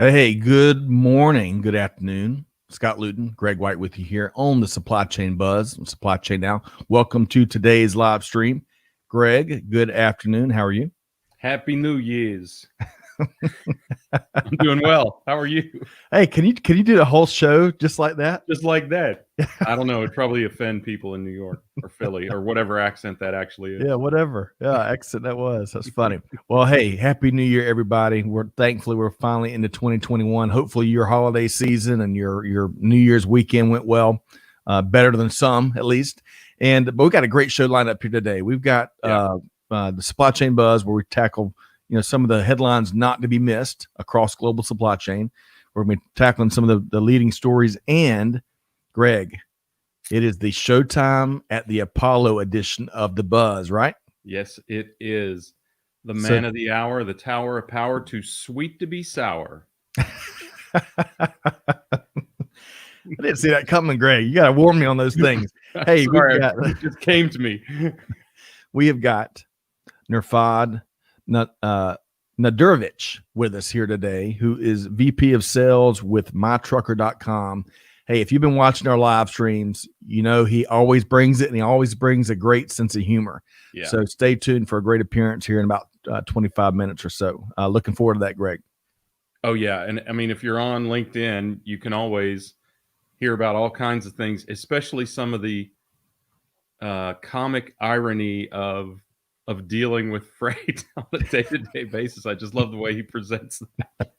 Hey, good morning, good afternoon. Scott Luton, Greg White with you here on the Supply Chain Buzz, Supply Chain Now. Welcome to today's live stream. Greg, good afternoon. How are you? Happy New Year's. I'm doing well. How are you? Hey, can you do the whole show just like that? Just like that. I don't know. It'd probably offend people in New York or Philly or whatever accent that actually is. Yeah, whatever. Yeah, accent that was. That's funny. Well, hey, happy New Year, everybody. We're finally into 2021. Hopefully, your holiday season and your New Year's weekend went well, better than some at least. But we got a great show lined up here today. We've got the Supply Chain Buzz, where we tackle some of the headlines not to be missed across global supply chain. We're going to be tackling some of the leading stories. And Greg, it is the Showtime at the Apollo edition of the Buzz, right? Yes, it is. The man of the hour, the tower of power, too sweet to be sour. I didn't see that coming, Greg. You got to warn me on those things. Hey, sorry, it just came to me. We have got Nurfad Nadarevic with us here today, who is VP of Sales with Mytruckr.com. Hey, if you've been watching our live streams, you know he always brings it, and he always brings a great sense of humor. Yeah. So stay tuned for a great appearance here in about 25 minutes or so. Looking forward to that, Greg. Oh, yeah. And I mean, if you're on LinkedIn, you can always hear about all kinds of things, especially some of the comic irony of dealing with freight on a day-to-day basis. I just love the way he presents that.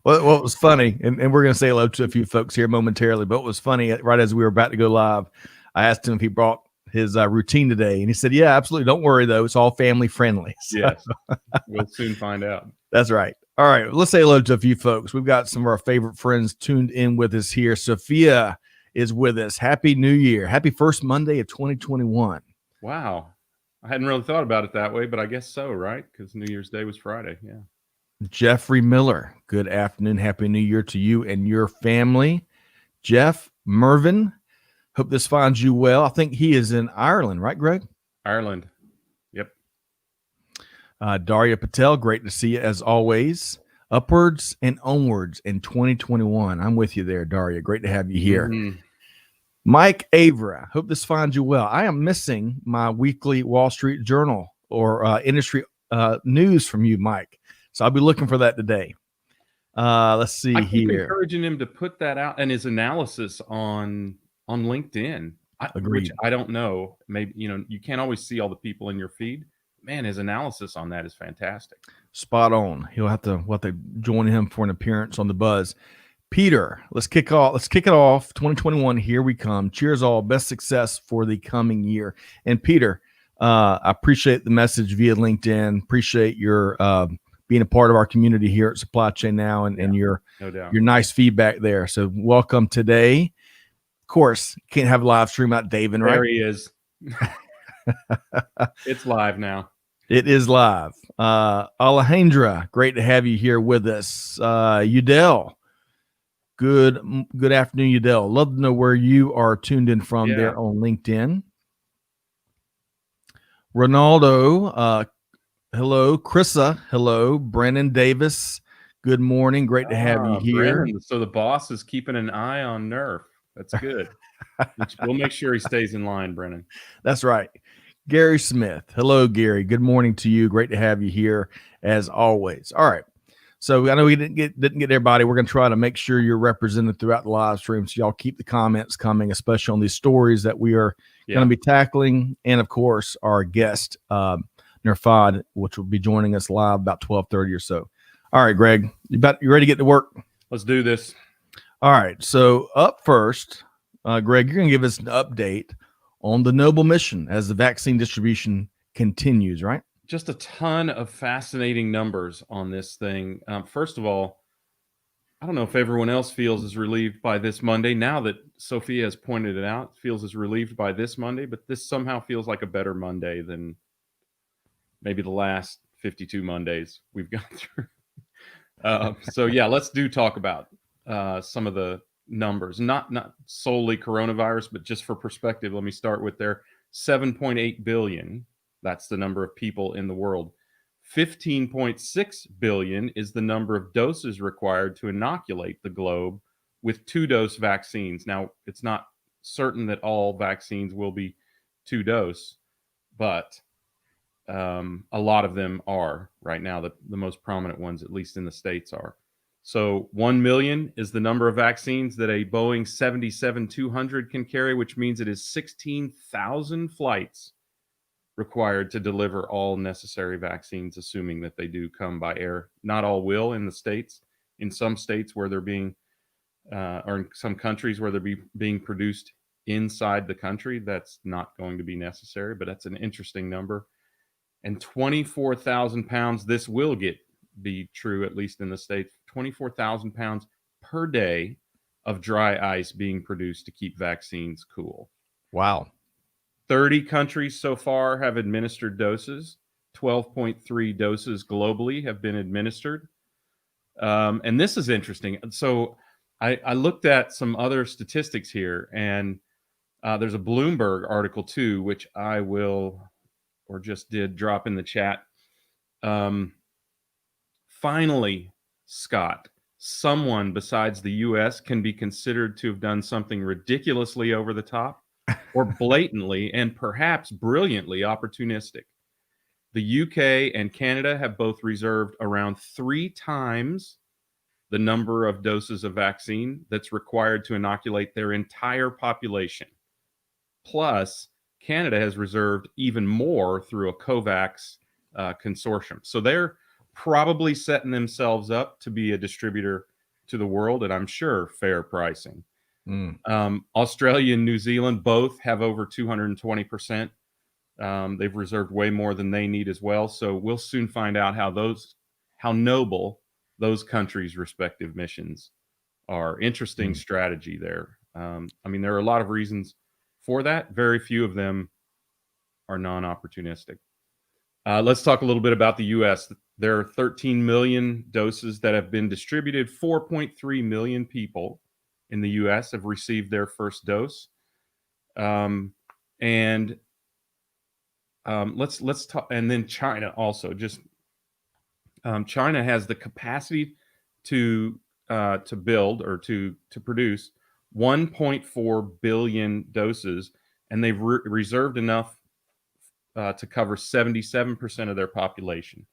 Well, what was funny, and we're going to say hello to a few folks here momentarily, but what was funny, right as we were about to go live, I asked him if he brought his routine today, and he said, yeah, absolutely. Don't worry, though. It's all family friendly. So. Yes. We'll soon find out. That's right. All right. Let's say hello to a few folks. We've got some of our favorite friends tuned in with us here. Sophia is with us. Happy New Year. Happy first Monday of 2021. Wow. I hadn't really thought about it that way, but I guess so, right? Because New Year's Day was Friday. Yeah. Jeffrey Miller, good afternoon. Happy New Year to you and your family. Jeff Mervyn, hope this finds you well. I think he is in Ireland, right, Greg? Ireland. Yep. Daria Patel, great to see you as always. Upwards and onwards in 2021. I'm with you there, Daria. Great to have you here. Mm-hmm. Mike Avra, hope this finds you well. I am missing my weekly Wall Street Journal or industry news from you, Mike. So I'll be looking for that today. Let's see I keep here. Encouraging him to put that out and his analysis on LinkedIn. Which I don't know. Maybe you can't always see all the people in your feed. Man, his analysis on that is fantastic. Spot on. We'll have to join him for an appearance on the Buzz. Peter, let's kick it off. 2021, here we come. Cheers all. Best success for the coming year. And Peter, I appreciate the message via LinkedIn. Appreciate your being a part of our community here at Supply Chain Now and your nice feedback there. So welcome today. Of course, can't have a live stream without David, right? There he is. It's live now. It is live. Alejandra, great to have you here with us. Udell, good afternoon, Udell. Love to know where you are tuned in from there on LinkedIn. Ronaldo, hello. Krissa, hello. Brennan Davis, good morning. Great to have you here. Brennan, so the boss is keeping an eye on Nerf. That's good. We'll make sure he stays in line, Brennan. That's right. Gary Smith, hello, Gary. Good morning to you. Great to have you here as always. All right. So I know we didn't get everybody. We're going to try to make sure you're represented throughout the live stream. So y'all keep the comments coming, especially on these stories that we are going to be tackling. And of course, our guest, Nurfad, which will be joining us live about 12:30 or so. All right, Greg, you ready to get to work? Let's do this. All right. So up first, Greg, you're going to give us an update on the noble mission as the vaccine distribution continues, right? Just a ton of fascinating numbers on this thing. First of all, I don't know if everyone else feels as relieved by this Monday. Now that Sophia has pointed it out, feels as relieved by this Monday, but this somehow feels like a better Monday than maybe the last 52 Mondays we've gone through. So yeah, let's talk about some of the numbers, not solely coronavirus, but just for perspective, let me start with their 7.8 billion. That's the number of people in the world. 15.6 billion is the number of doses required to inoculate the globe with 2-dose vaccines. Now, it's not certain that all vaccines will be 2-dose, but a lot of them are right now. The most prominent ones, at least in the States, are. So 1 million is the number of vaccines that a Boeing 777-200 can carry, which means it is 16,000 flights required to deliver all necessary vaccines, assuming that they do come by air. Not all will in the States. In some states where they're being, or in some countries where they're being produced inside the country, that's not going to be necessary, but that's an interesting number. And 24,000 pounds, this will be true, at least in the States, 24,000 pounds per day of dry ice being produced to keep vaccines cool. Wow. 30 countries so far have administered doses. 12.3 doses globally have been administered. And this is interesting. So I looked at some other statistics here, and there's a Bloomberg article too, which I will, or just did, drop in the chat. Finally, Scott, someone besides the U.S. can be considered to have done something ridiculously over the top or blatantly and perhaps brilliantly opportunistic. The UK and Canada have both reserved around 3 times the number of doses of vaccine that's required to inoculate their entire population. Plus, Canada has reserved even more through a COVAX consortium. So they're probably setting themselves up to be a distributor to the world, and I'm sure fair pricing. Australia and New Zealand both have over 220%. They've reserved way more than they need as well. So we'll soon find out how noble those countries' respective missions are. Interesting strategy there. I mean, there are a lot of reasons for that. Very few of them are non-opportunistic. Let's talk a little bit about the U.S. There are 13 million doses that have been distributed. 4.3 million people in the U.S. have received their first dose. Let's talk. And then China also. China has the capacity to build or to produce 1.4 billion doses, and they've reserved enough to cover 77% of their population.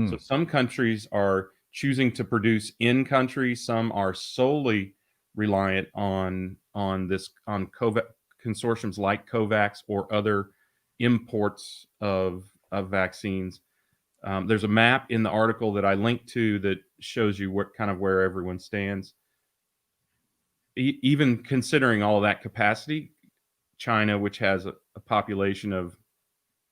So some countries are choosing to produce in country. Some are solely reliant on COVAX consortiums like COVAX or other imports of vaccines. There's a map in the article that I linked to that shows you where everyone stands. Even considering all of that capacity, China, which has a population of,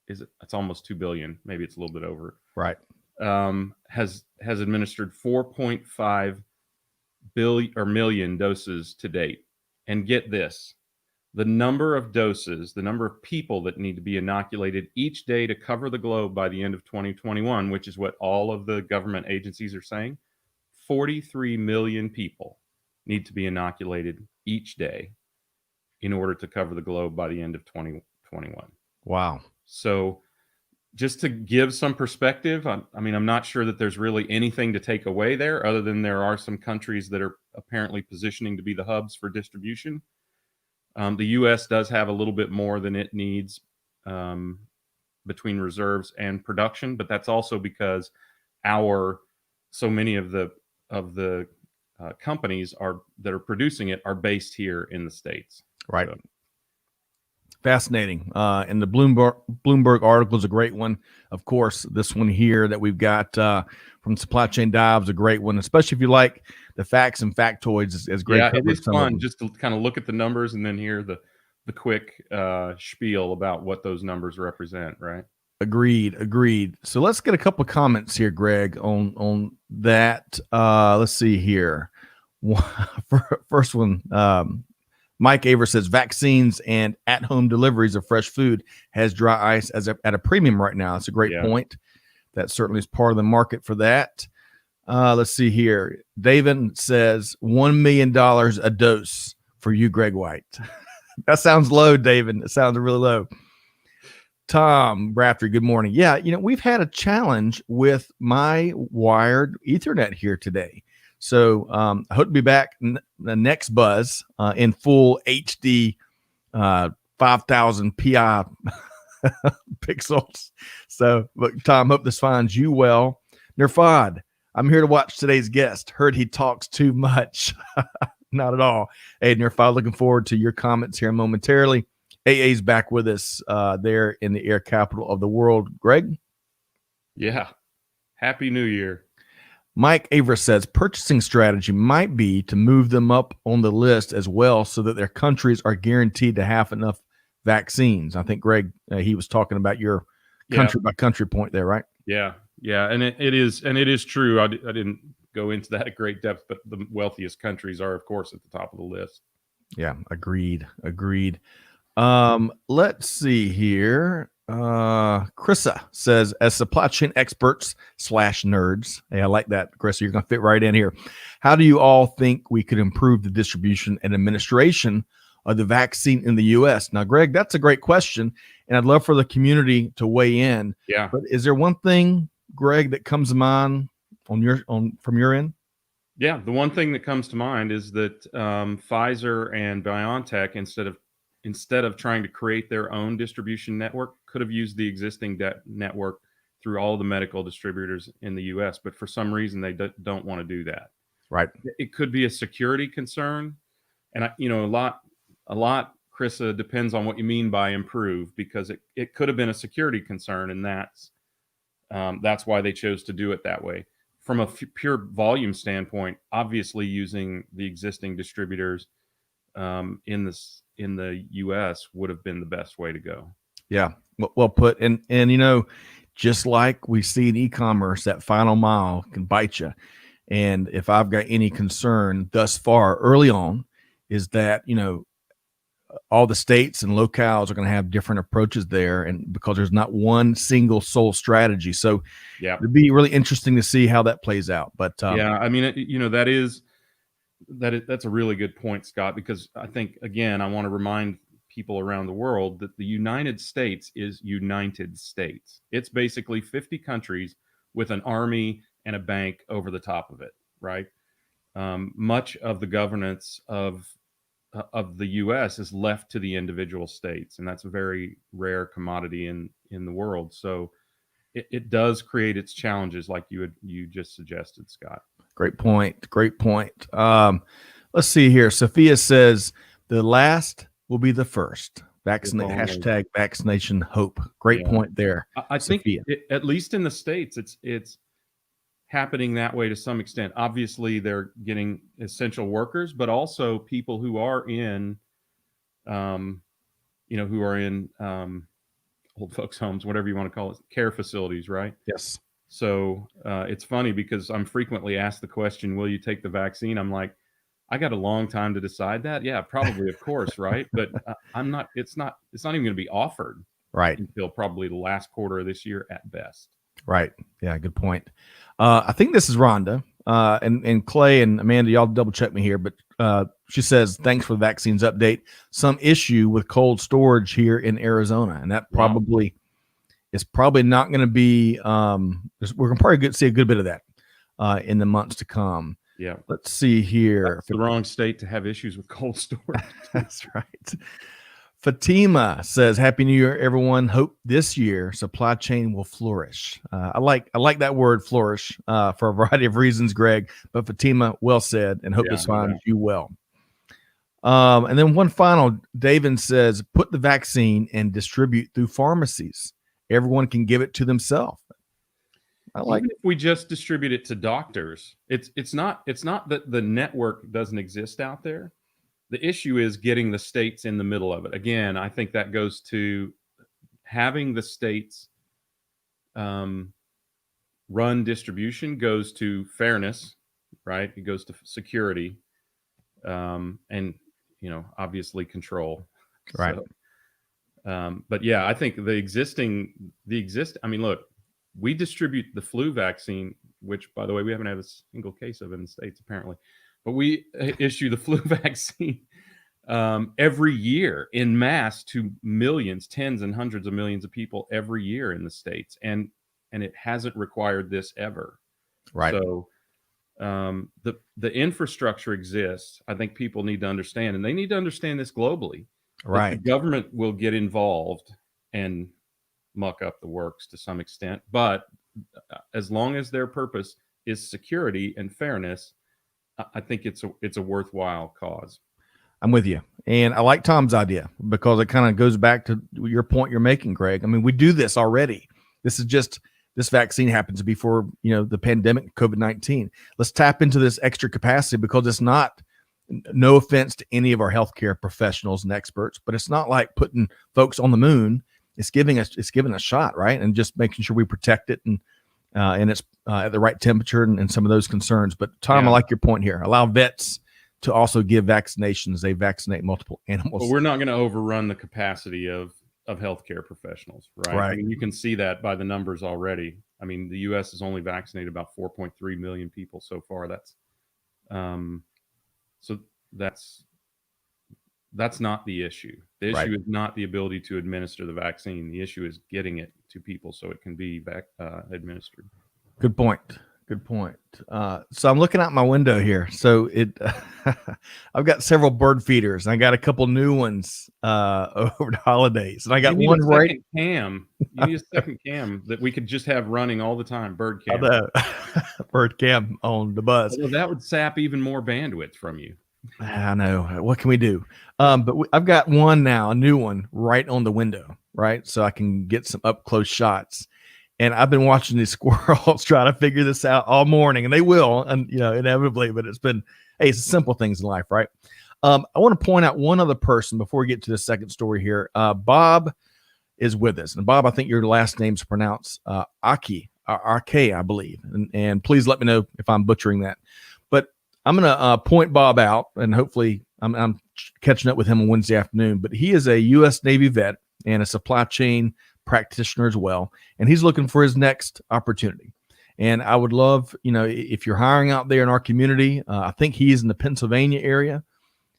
it's almost 2 billion, maybe it's a little bit over, right, has administered 4.5 million doses to date. And get this, the number of doses, the number of people that need to be inoculated each day to cover the globe by the end of 2021, which is what all of the government agencies are saying, 43 million people need to be inoculated each day in order to cover the globe by the end of 2021. Wow. So just to give some perspective, I mean, I'm not sure that there's really anything to take away there other than there are some countries that are apparently positioning to be the hubs for distribution. The U.S. does have a little bit more than it needs between reserves and production, but that's also because so many of the companies that are producing it are based here in the States. Right. So. Fascinating. And the Bloomberg article is a great one. Of course, this one here that we've got from Supply Chain Dive is a great one, especially if you like the facts and factoids. Is great. Yeah, it is fun just to kind of look at the numbers and then hear the quick spiel about what those numbers represent, right? Agreed. So let's get a couple of comments here, Greg, on that. Let's see here. First one, Mike Aver says vaccines and at-home deliveries of fresh food has dry ice at a premium right now. That's a great point. That certainly is part of the market for that. Let's see here. David says $1 million a dose for you, Greg White. That sounds low, David. It sounds really low. Tom Rafter, good morning. Yeah, we've had a challenge with my wired Ethernet here today. So I hope to be back the next buzz in full HD 5,000 PI pixels. So, but Tom, hope this finds you well. Nurfad, I'm here to watch today's guest. Heard he talks too much. Not at all. Hey, Nurfad, looking forward to your comments here momentarily. AA's back with us there in the air capital of the world. Greg? Yeah. Happy New Year. Mike Aver says purchasing strategy might be to move them up on the list as well so that their countries are guaranteed to have enough vaccines. I think, Greg, he was talking about your country by country point there, right? Yeah. Yeah. And it is true. I didn't go into that at great depth, but the wealthiest countries are, of course, at the top of the list. Yeah. Agreed. Let's see here. Chrissa says, as supply chain experts / nerds, hey, I like that, Chrissa. You're going to fit right in here. How do you all think we could improve the distribution and administration of the vaccine in the U.S.? Now, Greg, that's a great question, and I'd love for the community to weigh in. Yeah. But is there one thing, Greg, that comes to mind from your end? Yeah, the one thing that comes to mind is that Pfizer and BioNTech, instead of trying to create their own distribution network, could have used the existing network through all the medical distributors in the U.S. But for some reason, they don't want to do that. Right. It could be a security concern, and a lot, Chrissa, depends on what you mean by improve, because it could have been a security concern, and that's why they chose to do it that way. From a pure volume standpoint, obviously using the existing distributors in the U.S. would have been the best way to go. Yeah, well put. And just like we see in e-commerce, that final mile can bite you. And if I've got any concern thus far early on, is that all the states and locales are going to have different approaches there, and because there's not one single sole strategy. So yeah, it'd be really interesting to see how that plays out. But yeah, I mean, that's a really good point, Scott, because I think, again, I want to remind people around the world that the United States is United States. It's basically 50 countries with an army and a bank over the top of it, right? Much of the governance of the U.S. is left to the individual states, and that's a very rare commodity in the world. So it does create its challenges, like you just suggested, Scott. Great point. Let's see here. Sophia says the last will be the first. Hashtag vaccination hope. Great point there. I think at least in the States, it's happening that way to some extent. Obviously, they're getting essential workers, but also people who are in, old folks' homes, whatever you want to call it, care facilities, right? Yes. So it's funny because I'm frequently asked the question, will you take the vaccine? I'm like, I got a long time to decide that. Yeah, probably, of course, right? But I'm not. It's not even going to be offered right until probably the last quarter of this year at best. Right. Yeah, good point. I think this is Rhonda and Clay and Amanda. Y'all double check me here, but she says, thanks for the vaccines update. Some issue with cold storage here in Arizona, and that probably is probably not going to be. We're going to probably see a good bit of that in the months to come. Yeah. Let's see here. That's the wrong state to have issues with cold storage. That's right. Fatima says, Happy New Year, everyone. Hope this year supply chain will flourish. I like that word, flourish, for a variety of reasons, Greg. But Fatima, well said, and hope this finds you well. And then one final, David says, put the vaccine and distribute through pharmacies. Everyone can give it to themselves. I like Even if we just distribute it to doctors, it's not that the network doesn't exist out there. The issue is getting the states in the middle of it. Again, I think that goes to having the states run distribution, goes to fairness, right? It goes to security, and obviously control. Right. So, but yeah, I think I mean, look, we distribute the flu vaccine, which, by the way, we haven't had a single case of in the States, apparently. But we issue the flu vaccine every year in mass to millions, tens and hundreds of millions of people every year in the States. And it hasn't required this ever. Right. So the infrastructure exists. I think people need to understand, and they need to understand this globally. Right. The government will get involved and muck up the works to some extent, but as long as their purpose is security and fairness, I think it's a worthwhile cause. I'm with you. And I like Tom's idea because it kind of goes back to your point you're making, Greg. I mean, we do this already. This vaccine happens before, the pandemic, COVID-19. Let's tap into this extra capacity because it's not, no offense to any of our healthcare professionals and experts, but it's not like putting folks on the moon. It's giving a shot, right? And just making sure we protect it and it's at the right temperature and some of those concerns. But Tom, I like your point here. Allow vets to also give vaccinations. They vaccinate multiple animals. But we're not going to overrun the capacity of healthcare professionals, right? Right. I mean, you can see that by the numbers already. I mean, the U.S. has only vaccinated about 4.3 million people so far. That's not the issue. The issue is not the ability to administer the vaccine. The issue is getting it to people so it can be administered. Good point. So I'm looking out my window here. So I've got several bird feeders. And I got a couple new ones over the holidays, and I got one right. Cam. You need a second cam that we could just have running all the time. Bird cam. Bird cam on the bus. Well, that would sap even more bandwidth from you. I know. What can we do? But I've got one now, a new one, right on the window, right, so I can get some up close shots. And I've been watching these squirrels try to figure this out all morning, and they will, and inevitably. But it's the simple things in life, right? I want to point out one other person before we get to the second story here. Bob is with us, and Bob, I think your last name's pronounced Aki, I believe, and please let me know if I'm butchering that. But I'm gonna point Bob out, and hopefully I'm catching up with him on Wednesday afternoon. But he is a U.S. Navy vet and a supply chain practitioner as well, and he's looking for his next opportunity. And I would love, if you're hiring out there in our community, I think he's in the Pennsylvania area,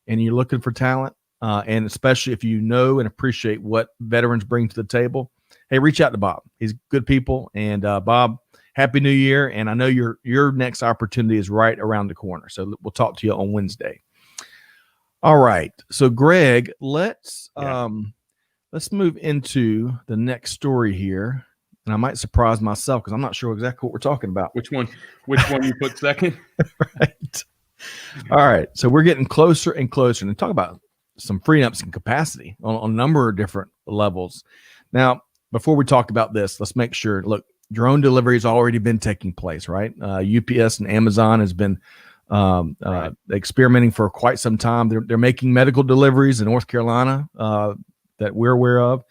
and you're looking for talent, and especially if you know and appreciate what veterans bring to the table, hey, reach out to Bob. He's good people. And Bob, Happy New Year. And I know your next opportunity is right around the corner. So we'll talk to you on Wednesday. All right. So Greg, let's move into the next story here. And I might surprise myself because I'm not sure exactly what we're talking about. Which one you put second? Right. All right. So we're getting closer and closer, and talk about some free ups and capacity on a number of different levels. Now, before we talk about this, let's make sure, look, drone delivery has already been taking place, right? UPS and Amazon has been experimenting for quite some time. They're making medical deliveries in North Carolina that we're aware of,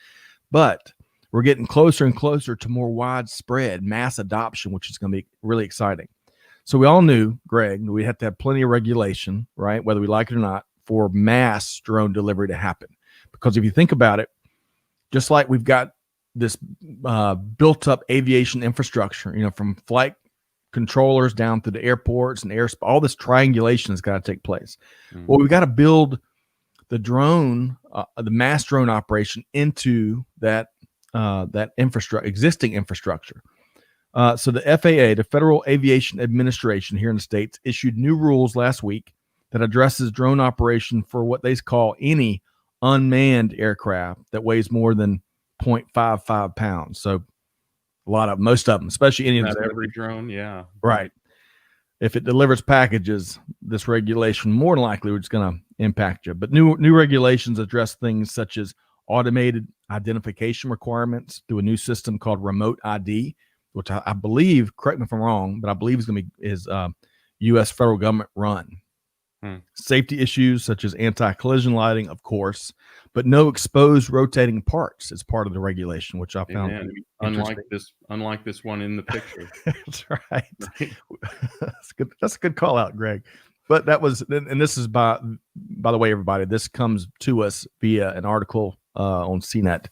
but we're getting closer and closer to more widespread mass adoption, which is going to be really exciting. So we all knew, Greg, that we have to have plenty of regulation, right, whether we like it or not, for mass drone delivery to happen. Because if you think about it, just like we've got this built up aviation infrastructure, from flight controllers down through the airports and all this triangulation has got to take place. Mm-hmm. Well, we've got to build the drone, the mass drone operation into that existing infrastructure. So the FAA, the Federal Aviation Administration here in the States, issued new rules last week that addresses drone operation for what they call any unmanned aircraft that weighs more than 0.55 pounds. So most of them, especially any not every drone. Yeah. Right. If it delivers packages, this regulation more than likely is going to impact you. But new regulations address things such as automated identification requirements through a new system called Remote ID, which I believe, correct me if I'm wrong, but I believe is U.S. federal government run. Safety issues such as anti-collision lighting, of course, but no exposed rotating parts is part of the regulation, which I found unlike this one in the picture. That's right. That's good. That's a good call out, Greg. But that was, and this is by the way, everybody, this comes to us via an article on CNET.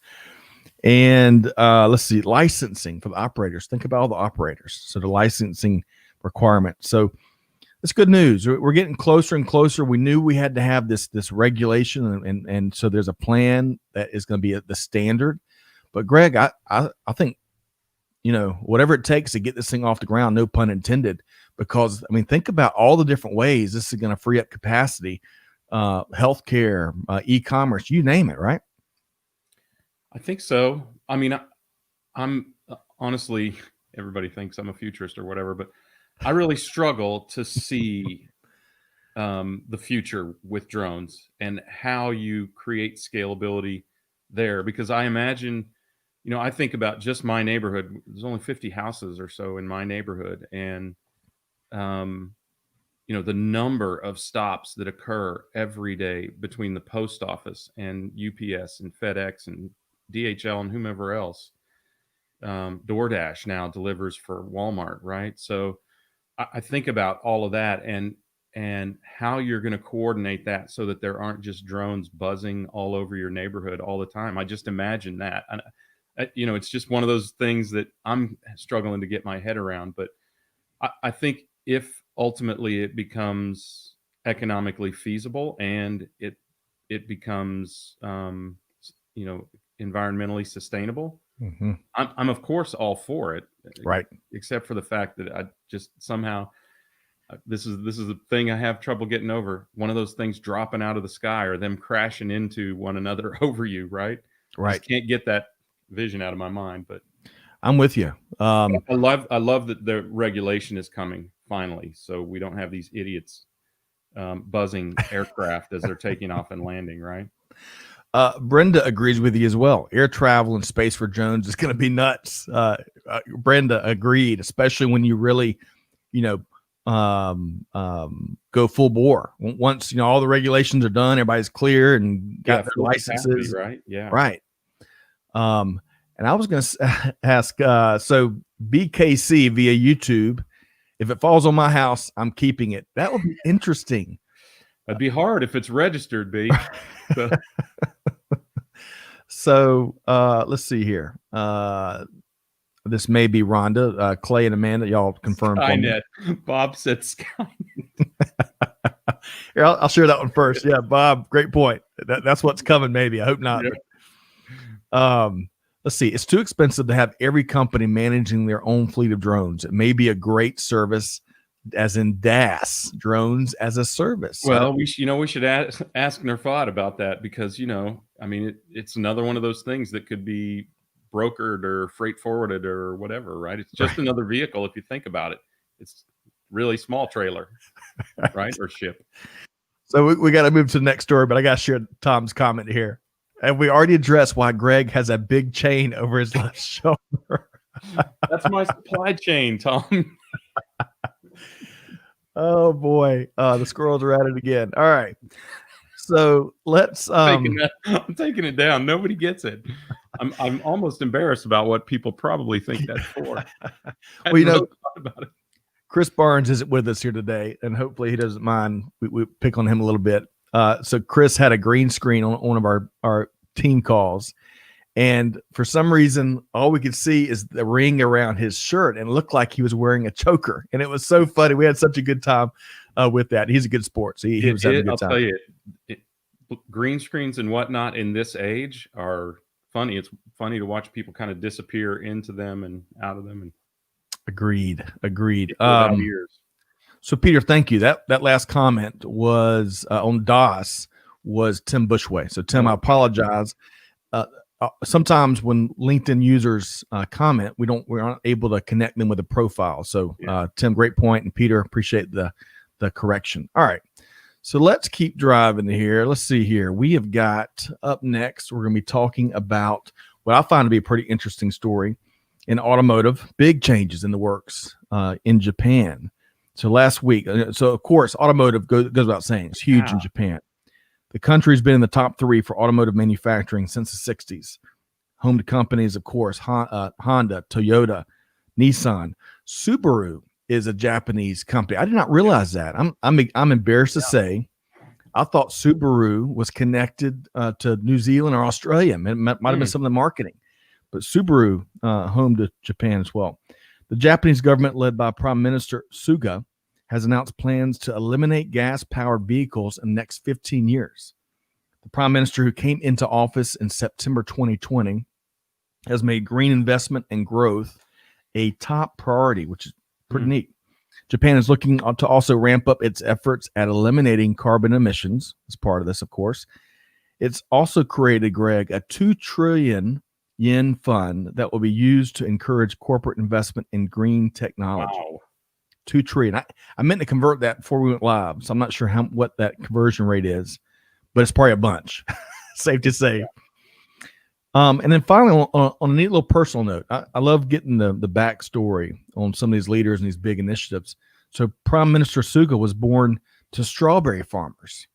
And let's see, licensing for the operators. Think about all the operators. So the licensing requirement. So it's good news. We're getting closer and closer. We knew we had to have this regulation, and so there's a plan that is going to be the standard. But Greg, I think, whatever it takes to get this thing off the ground, no pun intended, because I mean, think about all the different ways this is going to free up capacity, healthcare, e-commerce, you name it, right? I think so. I mean, I'm honestly, everybody thinks I'm a futurist or whatever, but I really struggle to see the future with drones and how you create scalability there, because I imagine, I think about just my neighborhood. There's only 50 houses or so in my neighborhood, and the number of stops that occur every day between the post office and UPS and FedEx and DHL and whomever else. DoorDash now delivers for Walmart, right? So I think about all of that and how you're going to coordinate that so that there aren't just drones buzzing all over your neighborhood all the time. I just imagine that. And, it's just one of those things that I'm struggling to get my head around. But I think if ultimately it becomes economically feasible and it becomes, environmentally sustainable, mm-hmm. I'm of course all for it, right? Except for the fact that I just somehow this is the thing I have trouble getting over. One of those things dropping out of the sky or them crashing into one another over you, right? Right. I just can't get that vision out of my mind. But I'm with you. I love that the regulation is coming finally, so we don't have these idiots buzzing aircraft as they're taking off and landing, right? Brenda agrees with you as well. Air travel and space for drones is going to be nuts. Brenda agreed, especially when you really, go full bore. Once, all the regulations are done, everybody's clear and got their licenses. Right. Yeah. Right. And I was going to ask, so BKC via YouTube, if it falls on my house, I'm keeping it. That would be interesting. That'd be hard if it's registered, B. So let's see here. This may be Rhonda, Clay, and Amanda. Y'all confirm. Skynet. Bob said Skynet. Here, I'll share that one first. Yeah, Bob, great point. That's what's coming. Maybe I hope not. Yep. But, let's see. It's too expensive to have every company managing their own fleet of drones. It may be a great service, as in DAS, drones as a service. Well, we should ask Nurfad about that, because it's another one of those things that could be brokered or freight forwarded or whatever, right? It's just another vehicle if you think about it. It's really small trailer, right? Or ship. So we got to move to the next story, but I got to share Tom's comment here. And we already addressed why Greg has a big chain over his left shoulder. That's my supply chain, Tom. Oh boy, the squirrels are at it again. All right, so let's. I'm taking it down. Nobody gets it. I'm almost embarrassed about what people probably think that's for. Well, about it. Chris Barnes isn't with us here today, and hopefully he doesn't mind. We pick on him a little bit. So Chris had a green screen on one of our team calls, and for some reason, all we could see is the ring around his shirt, and it looked like he was wearing a choker. And it was so funny. We had such a good time with that. He's a good sport, so he was having a good time. I'll tell you, green screens and whatnot in this age are funny. It's funny to watch people kind of disappear into them and out of them. And agreed. Years. So Peter, thank you. That last comment was on DOS was Tim Bushway. So Tim, I apologize. Sometimes when LinkedIn users comment, we're not able to connect them with a profile. So Tim, great point, and Peter, appreciate the correction. All right, so let's keep driving here. Let's see here. We have got up next. We're going to be talking about what I find to be a pretty interesting story in automotive. Big changes in the works in Japan. So last week, so of course, automotive goes without saying, it's huge in Japan. The country's been in the top 3 for automotive manufacturing since the 60s. Home to companies, of course, Honda, Toyota, Nissan. Subaru is a Japanese company. I did not realize that. I'm embarrassed to say, I thought Subaru was connected to New Zealand or Australia. It might have been some of the marketing. But Subaru, home to Japan as well. The Japanese government, led by Prime Minister Suga, has announced plans to eliminate gas-powered vehicles in the next 15 years. The prime minister, who came into office in September 2020, has made green investment and growth a top priority, which is pretty neat. Japan is looking to also ramp up its efforts at eliminating carbon emissions as part of this, of course. It's also created, Greg, a 2 trillion yen fund that will be used to encourage corporate investment in green technology. Wow. 2 trillion. I meant to convert that before we went live, so I'm not sure what that conversion rate is, but it's probably a bunch. Safe to say. And then finally, on a neat little personal note, I love getting the backstory on some of these leaders and these big initiatives. So Prime Minister Suga was born to strawberry farmers,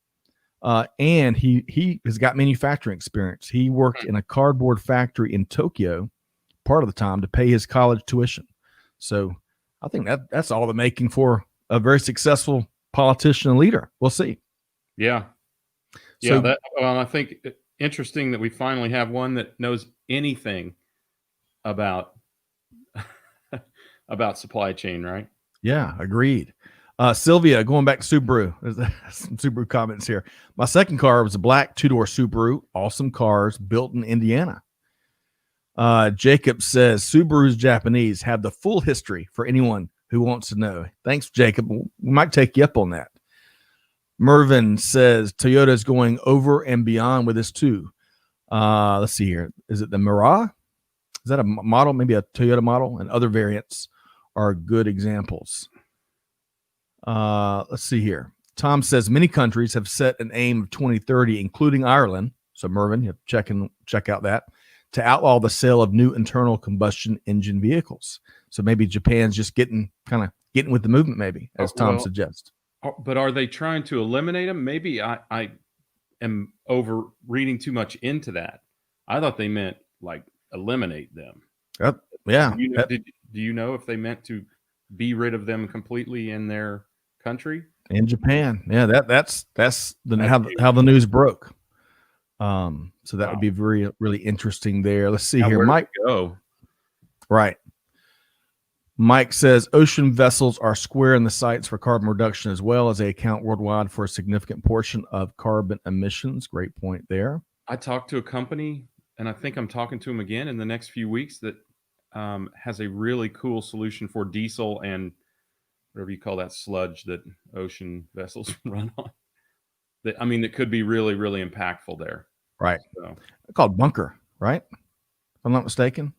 and he has got manufacturing experience. He worked in a cardboard factory in Tokyo part of the time to pay his college tuition. So I think that's all the making for a very successful politician and leader. We'll see. Yeah. So, I think interesting that we finally have one that knows anything about supply chain, right? Yeah, agreed. Sylvia, going back to Subaru, there's some Subaru comments here. My second car was a black 2-door Subaru. Awesome cars, built in Indiana. Jacob says Subaru's Japanese have the full history for anyone who wants to know. Thanks, Jacob. We might take you up on that. Mervin says Toyota is going over and beyond with this too. Let's see here. Is it the Mirai? Is that a model? Maybe a Toyota model, and other variants are good examples. Let's see here. Tom says many countries have set an aim of 2030, including Ireland. So Mervin, you have to check out that, to outlaw the sale of new internal combustion engine vehicles. So maybe Japan's just getting with the movement, maybe, as Tom suggests. But are they trying to eliminate them? Maybe I am over reading too much into that. I thought they meant like eliminate them. Yeah. Do you know if they meant to be rid of them completely in their country? In Japan. Yeah, that's how the news broke. So that would be really interesting there. Let's see here. Mike. Go. Right. Mike says ocean vessels are square in the sights for carbon reduction, as well as they account worldwide for a significant portion of carbon emissions. Great point there. I talked to a company, and I think I'm talking to them again in the next few weeks, that has a really cool solution for diesel and whatever you call that sludge that ocean vessels run on. That could be really, really impactful there. Right. So, called bunker, right? If I'm not mistaken.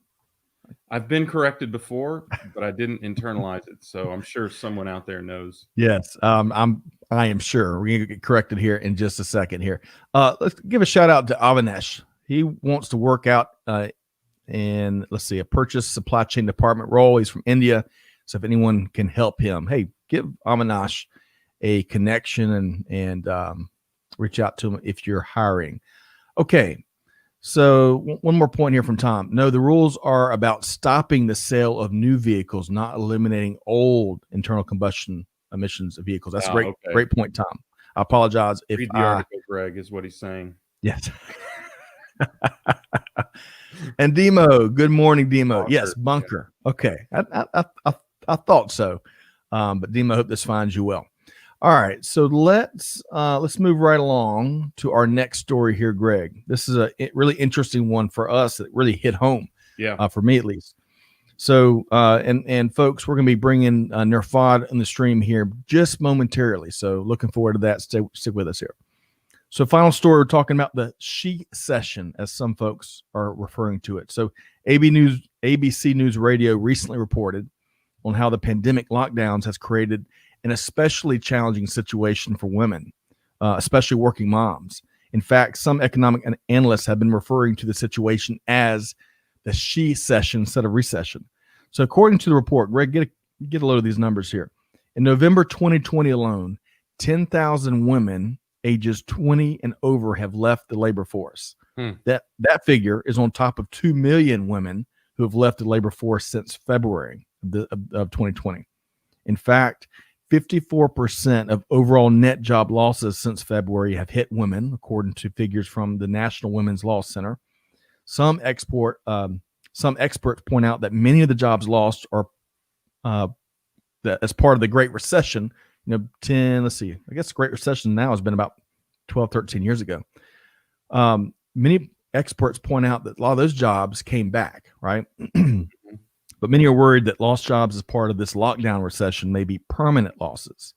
I've been corrected before, but I didn't internalize it. So I'm sure someone out there knows. Yes. I am sure. We're going to get corrected here in just a second here. Let's give a shout out to Avinash. He wants to work out in, let's see, a purchase supply chain department role. He's from India. So if anyone can help him, hey, give Avinash a connection and reach out to him if you're hiring. Okay. So one more point here from Tom. No, the rules are about stopping the sale of new vehicles, not eliminating old internal combustion emissions of vehicles. That's a great point, Tom. I apologize if read the article, Greg, is what he's saying. Yes. And Demo, good morning, Demo. Bunker. Yes, bunker. Yeah. Okay, I thought so, but Demo, I hope this finds you well. All right, so let's move right along to our next story here, Greg. This is a really interesting one for us that really hit home. Yeah, for me at least. So, and folks, we're going to be bringing Nurfad in the stream here just momentarily. So, looking forward to that. Stick with us here. So, final story, we're talking about the she session, as some folks are referring to it. So, ABC News Radio recently reported on how the pandemic lockdowns has created an especially challenging situation for women, especially working moms. In fact, some economic analysts have been referring to the situation as the she session instead of recession. So according to the report, Greg, get a load of these numbers here. In November 2020 alone, 10,000 women ages 20 and over have left the labor force. That figure is on top of 2 million women who have left the labor force since February of 2020. In fact, 54% of overall net job losses since February have hit women, according to figures from the National Women's Law Center. Some experts point out that many of the jobs lost are as part of the Great Recession, 10, let's see, I guess the Great Recession now has been about 12, 13 years ago. Many experts point out that a lot of those jobs came back, right? But many are worried that lost jobs as part of this lockdown recession may be permanent losses.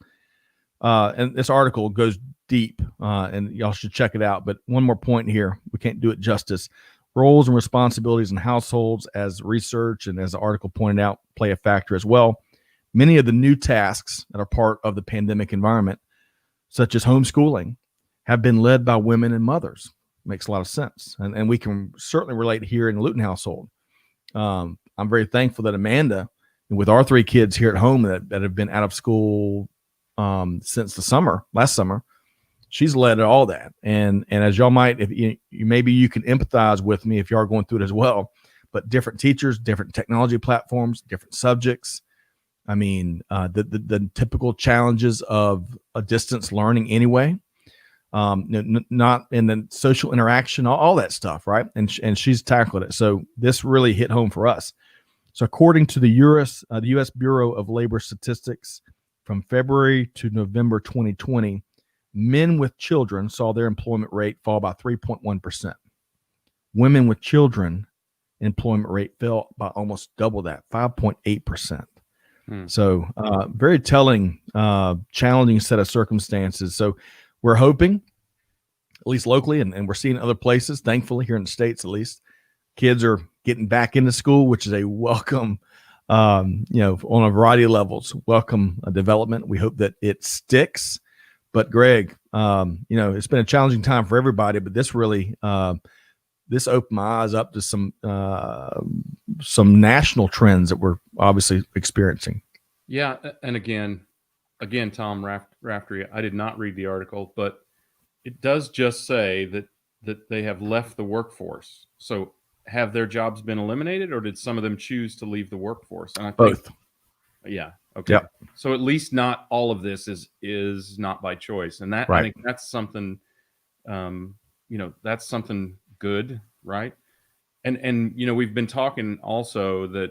And this article goes deep, and y'all should check it out. But one more point here, we can't do it justice. Roles and responsibilities in households, as research and as the article pointed out, play a factor as well. Many of the new tasks that are part of the pandemic environment, such as homeschooling, have been led by women and mothers. Makes a lot of sense. And we can certainly relate here in the Luton household. I'm very thankful that Amanda, with our 3 kids here at home that have been out of school since the last summer, she's led all that. And as y'all might, if you maybe you can empathize with me if you are going through it as well, but different teachers, different technology platforms, different subjects. I mean, the typical challenges of a distance learning anyway, not in the social interaction, all that stuff, right? And she's tackled it. So this really hit home for us. So according to the U.S. Bureau of Labor Statistics, from February to November 2020, men with children saw their employment rate fall by 3.1%. Women with children employment rate fell by almost double that, 5.8%. So very telling, challenging set of circumstances. So we're hoping, at least locally, and we're seeing other places, thankfully here in the States at least, kids are getting back into school, which is a welcome, on a variety of levels, welcome development. We hope that it sticks. But Greg, it's been a challenging time for everybody, but this really, this opened my eyes up to some national trends that we're obviously experiencing. Yeah. And again, Tom Raftery, I did not read the article, but it does just say that they have left the workforce. So have their jobs been eliminated, or did some of them choose to leave the workforce? And I think both. Yeah. Okay. Yep. So at least not all of this is not by choice. And that, right. I think that's something, that's something good. Right. And, we've been talking also that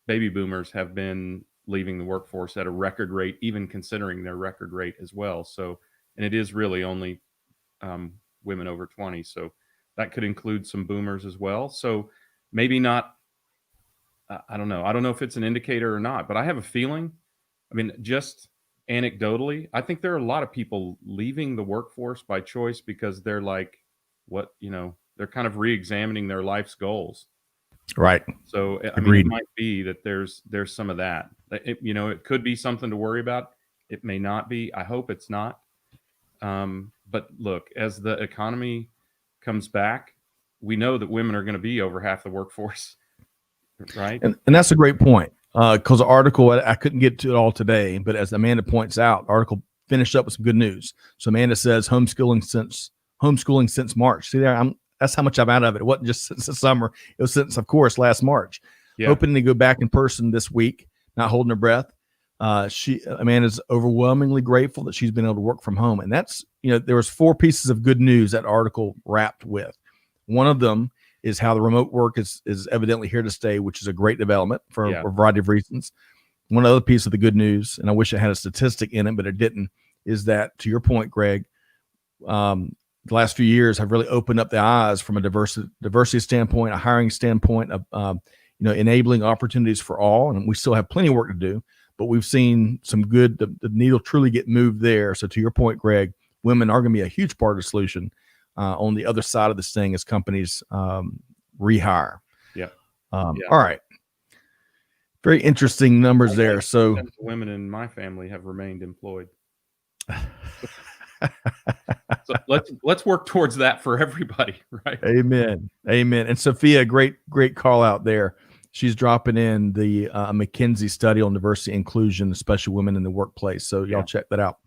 baby boomers have been leaving the workforce at a record rate, even considering their record rate as well. So, and it is really only women over 20. So that could include some boomers as well. So maybe not. I don't know. I don't know if it's an indicator or not, but I have a feeling, just anecdotally, I think there are a lot of people leaving the workforce by choice because they're like, they're kind of re-examining their life's goals. Right. So, it might be that there's some of that. It could be something to worry about. It may not be. I hope it's not. But look, as the economy comes back, we know that women are going to be over half the workforce. Right. And that's a great point. Because the article, I couldn't get to it all today, but as Amanda points out, the article finished up with some good news. So Amanda says homeschooling since March. See there, that's how much I'm out of it. It wasn't just since the summer. It was since, of course, last March. Yeah. Hoping to go back in person this week, not holding her breath. Amanda's overwhelmingly grateful that she's been able to work from home. And that's, there was 4 pieces of good news that article wrapped with. One of them is how the remote work is evidently here to stay, which is a great development for a variety of reasons. One other piece of the good news, and I wish it had a statistic in it, but it didn't, is that, to your point, Greg, the last few years have really opened up the eyes from a diversity standpoint, a hiring standpoint, of enabling opportunities for all. And we still have plenty of work to do, but we've seen some good, the needle truly get moved there. So to your point, Greg, women are going to be a huge part of the solution on the other side of this thing as companies rehire. Yeah. All right. Very interesting numbers there. So women in my family have remained employed. So let's work towards that for everybody, right? Amen. And Sophia, great call out there. She's dropping in the McKinsey study on diversity and inclusion, especially women in the workplace. So y'all check that out.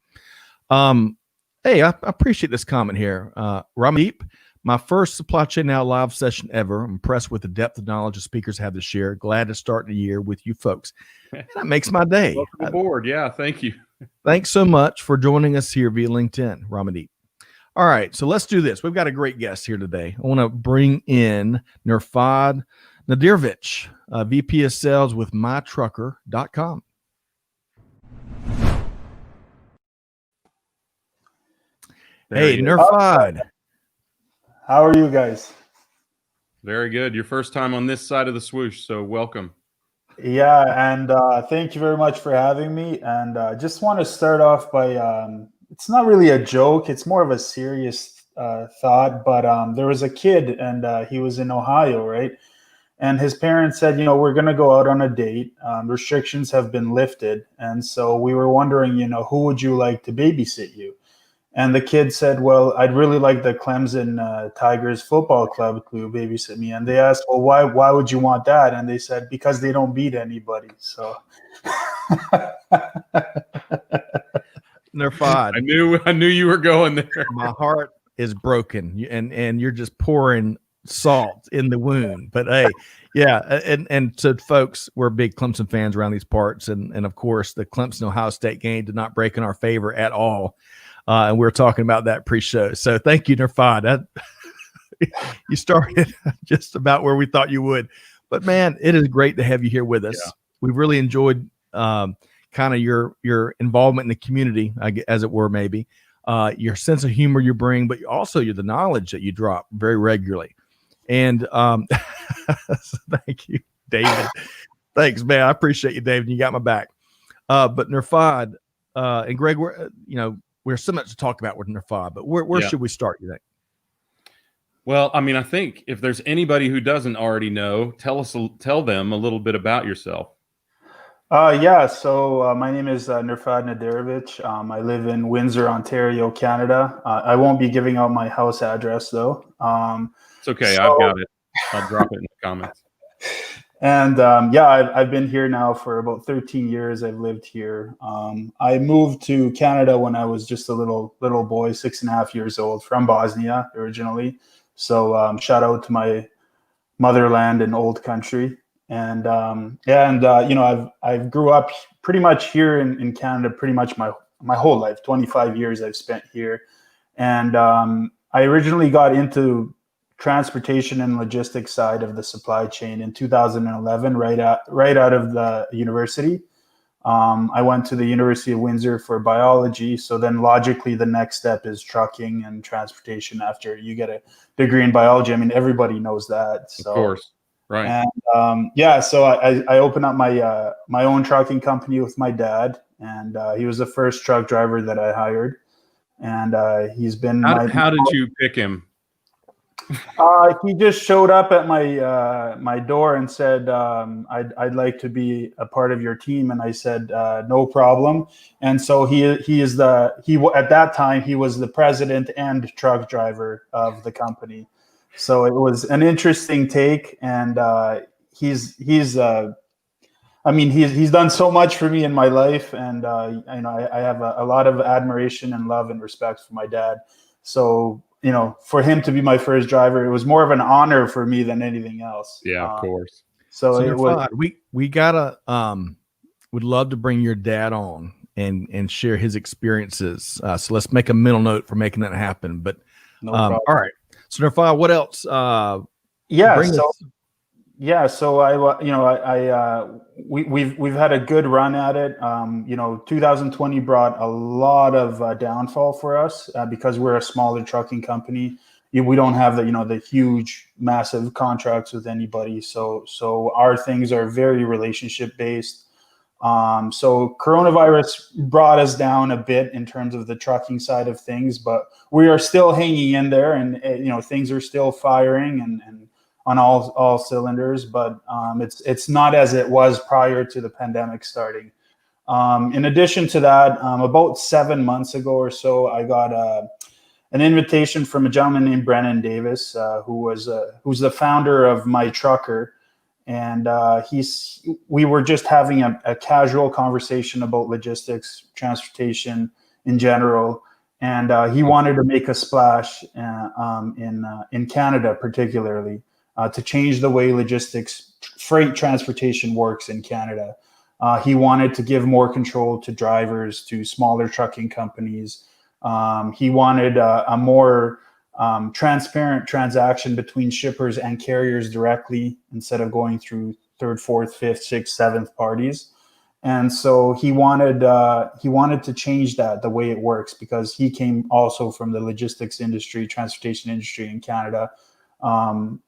Hey, I appreciate this comment here. Ramandeep, my first Supply Chain Now live session ever. I'm impressed with the depth of knowledge the speakers have to share. Glad to start the year with you folks. And that makes my day. Welcome aboard. Yeah, thank you. Thanks so much for joining us here via LinkedIn, Ramandeep. All right, so let's do this. We've got a great guest here today. I want to bring in Nurfad Nadarevic, VP of Sales with Mytruckr.com. Hey, he is. Nurfad. How are you guys? Very good. Your first time on this side of the swoosh, so welcome. Yeah, and thank you very much for having me. And just want to start off by it's not really a joke, it's more of a serious thought. But there was a kid, and he was in Ohio, right? And his parents said, we're going to go out on a date. Restrictions have been lifted. And so we were wondering, who would you like to babysit you? And the kid said, well, I'd really like the Clemson Tigers football club to babysit me. And they asked, well, why would you want that? And they said, because they don't beat anybody. So Nurfad. I knew you were going there. My heart is broken, and you're just pouring salt in the wound. But hey, yeah, and so folks, we're big Clemson fans around these parts, and of course the Clemson Ohio State game did not break in our favor at all. And we were talking about that pre-show. So thank you, Nurfad. You started just about where we thought you would. But man, it is great to have you here with us. Yeah. We've really enjoyed kind of your involvement in the community, as it were, maybe. Your sense of humor you bring, but also the knowledge that you drop very regularly. And thank you, David. Thanks, man. I appreciate you, David. You got my back. But Nurfad and Greg, there's so much to talk about with Nurfad, but where should we start, you think? Well, I mean, I think if there's anybody who doesn't already know, tell them a little bit about yourself. So my name is Nurfad Nadarevic. I live in Windsor, Ontario, Canada. I won't be giving out my house address, though. It's okay. I've got it. I'll drop it in the comments. And I've been here now for about 13 years. I've lived here. I moved to Canada when I was just a little boy, 6.5 years old, from Bosnia originally. So shout out to my motherland and old country. And I've grew up pretty much here in Canada, pretty much my whole life. 25 years I've spent here. And I originally got into transportation and logistics side of the supply chain in 2011, right out of the university. I went to the University of Windsor for biology. So then logically the next step is trucking and transportation after you get a degree in biology. I mean, everybody knows that. So, of course. Right. And so I opened up my own trucking company with my dad, and he was the first truck driver that I hired. And he's been how did you pick him? He just showed up at my door and said, I'd like to be a part of your team. And I said, no problem. And so at that time, he was the president and truck driver of the company. So it was an interesting take. And he's done so much for me in my life. And, I have a lot of admiration and love and respect for my dad. So, for him to be my first driver, it was more of an honor for me than anything else. Yeah, of course. So it was. We gotta would love to bring your dad on and share his experiences. So let's make a mental note for making that happen. But no problem. All right. So Nurfad, what else? We've had a good run at it. 2020 brought a lot of downfall for us because we're a smaller trucking company. We don't have the huge, massive contracts with anybody. So our things are very relationship based. So coronavirus brought us down a bit in terms of the trucking side of things, but we are still hanging in there, and things are still firing and on all cylinders, but it's not as it was prior to the pandemic starting. In addition to that, about 7 months ago or so, I got an invitation from a gentleman named Brennan Davis, who's the founder of Mytruckr. And we were just having a casual conversation about logistics, transportation in general. And he wanted to make a splash in Canada, particularly, to change the way logistics, freight transportation works in Canada. He wanted to give more control to drivers, to smaller trucking companies. He wanted a more transparent transaction between shippers and carriers directly instead of going through third, fourth, fifth, sixth, seventh parties. And so he wanted to change that, the way it works, because he came also from the logistics industry, transportation industry in Canada,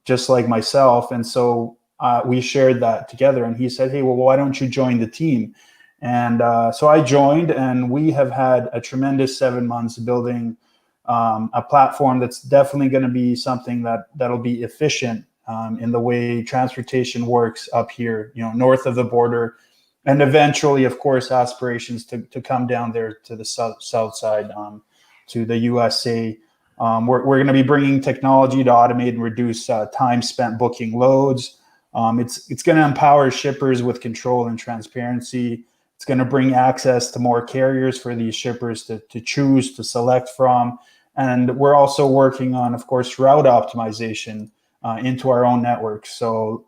just like myself. And so we shared that together, and he said, hey, well, why don't you join the team? And so I joined, and we have had a tremendous 7 months building a platform that's definitely going to be something that'll be efficient in the way transportation works up here, north of the border. And eventually, of course, aspirations to come down there to the south side, to the USA. We're going to be bringing technology to automate and reduce time spent booking loads. It's going to empower shippers with control and transparency. It's going to bring access to more carriers for these shippers to choose, to select from. And we're also working on, of course, route optimization into our own network. So,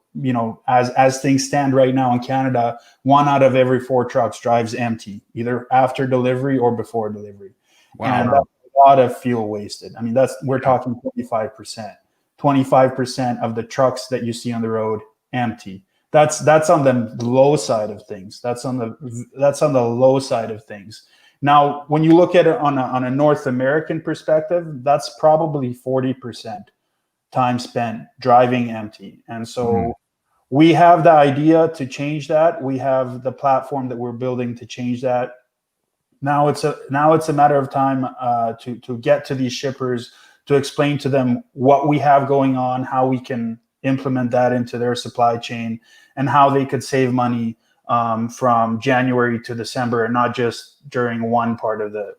as things stand right now in Canada, 1 out of every 4 trucks drives empty, either after delivery or before delivery. Wow. And that's a lot of fuel wasted. I mean, we're talking 25%. 25% of the trucks that you see on the road empty. That's on the low side of things. That's on the low side of things. Now, when you look at it on a North American perspective, that's probably 40% time spent driving empty. And so we have the idea to change that. We have the platform that we're building to change that. Now it's a matter of time to get to these shippers, to explain to them what we have going on, how we can implement that into their supply chain, and how they could save money from January to December, and not just during one part of the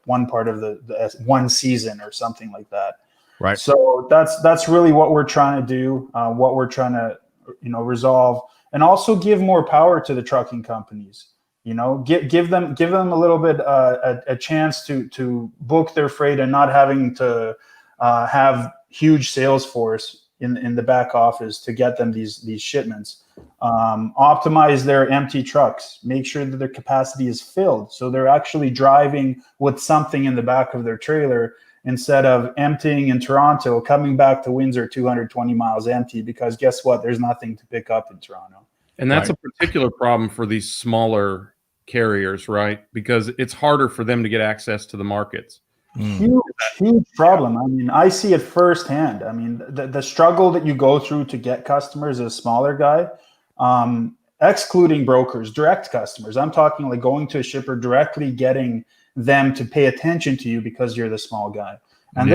one season or something like that. Right. So that's really what we're trying to do, what we're trying to resolve, and also give more power to the trucking companies. Give them a little bit a chance to book their freight, and not having to have huge sales force in the back office to get them these shipments. Optimize their empty trucks, make sure that their capacity is filled, so they're actually driving with something in the back of their trailer, instead of emptying in Toronto, coming back to Windsor 220 miles empty, because guess what? There's nothing to pick up in Toronto. And that's a particular problem for these smaller carriers, right? Because it's harder for them to get access to the markets. Huge problem. I mean, I see it firsthand. I mean, the struggle that you go through to get customers as a smaller guy, excluding brokers, direct customers. I'm talking like going to a shipper directly, getting them to pay attention to you because you're the small guy. And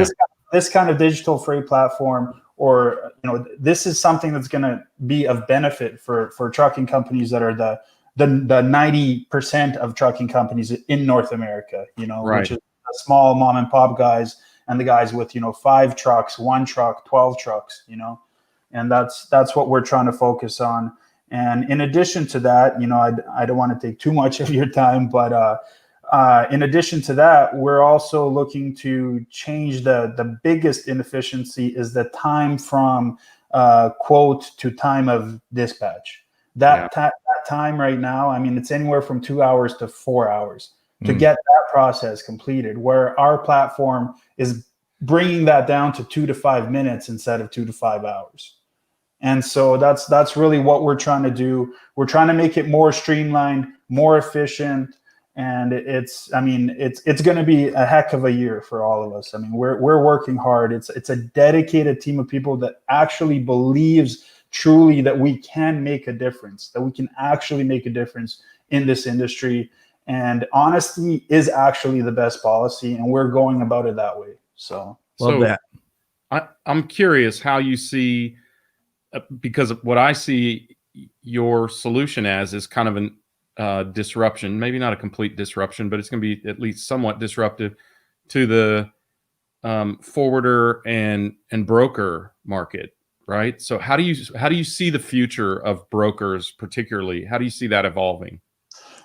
this kind of digital freight platform, or this is something that's going to be of benefit for trucking companies that are the 90% of trucking companies in North America, right, which is the small mom and pop guys, and the guys with 5 trucks, 1 truck, 12 trucks, and that's what we're trying to focus on. And in addition to that, I don't want to take too much of your time, but in addition to that, we're also looking to change the biggest inefficiency is the time from quote to time of dispatch. That time right now, I mean, it's anywhere from 2 hours to 4 hours to get that process completed, where our platform is bringing that down to 2 to 5 minutes instead of 2 to 5 hours. And so that's really what we're trying to do. We're trying to make it more streamlined, more efficient. And it's going to be a heck of a year for all of us. I mean, we're working hard. It's a dedicated team of people that actually believes truly that we can make a difference, that we can actually make a difference in this industry. And honesty is actually the best policy, and we're going about it that way. So love that. I'm curious how you see, because what I see your solution as is kind of an disruption, maybe not a complete disruption, but it's going to be at least somewhat disruptive to the forwarder and broker market, right? So how do you see the future of brokers, particularly? How do you see that evolving?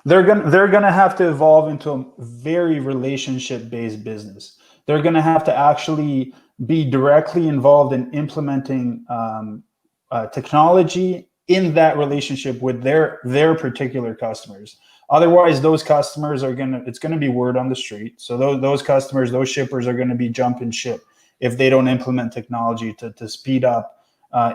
They're gonna have to evolve into a very relationship-based business. They're gonna have to actually be directly involved in implementing technology in that relationship with their particular customers. Otherwise, those customers it's gonna be word on the street. So those customers, those shippers are gonna be jump and ship if they don't implement technology to speed up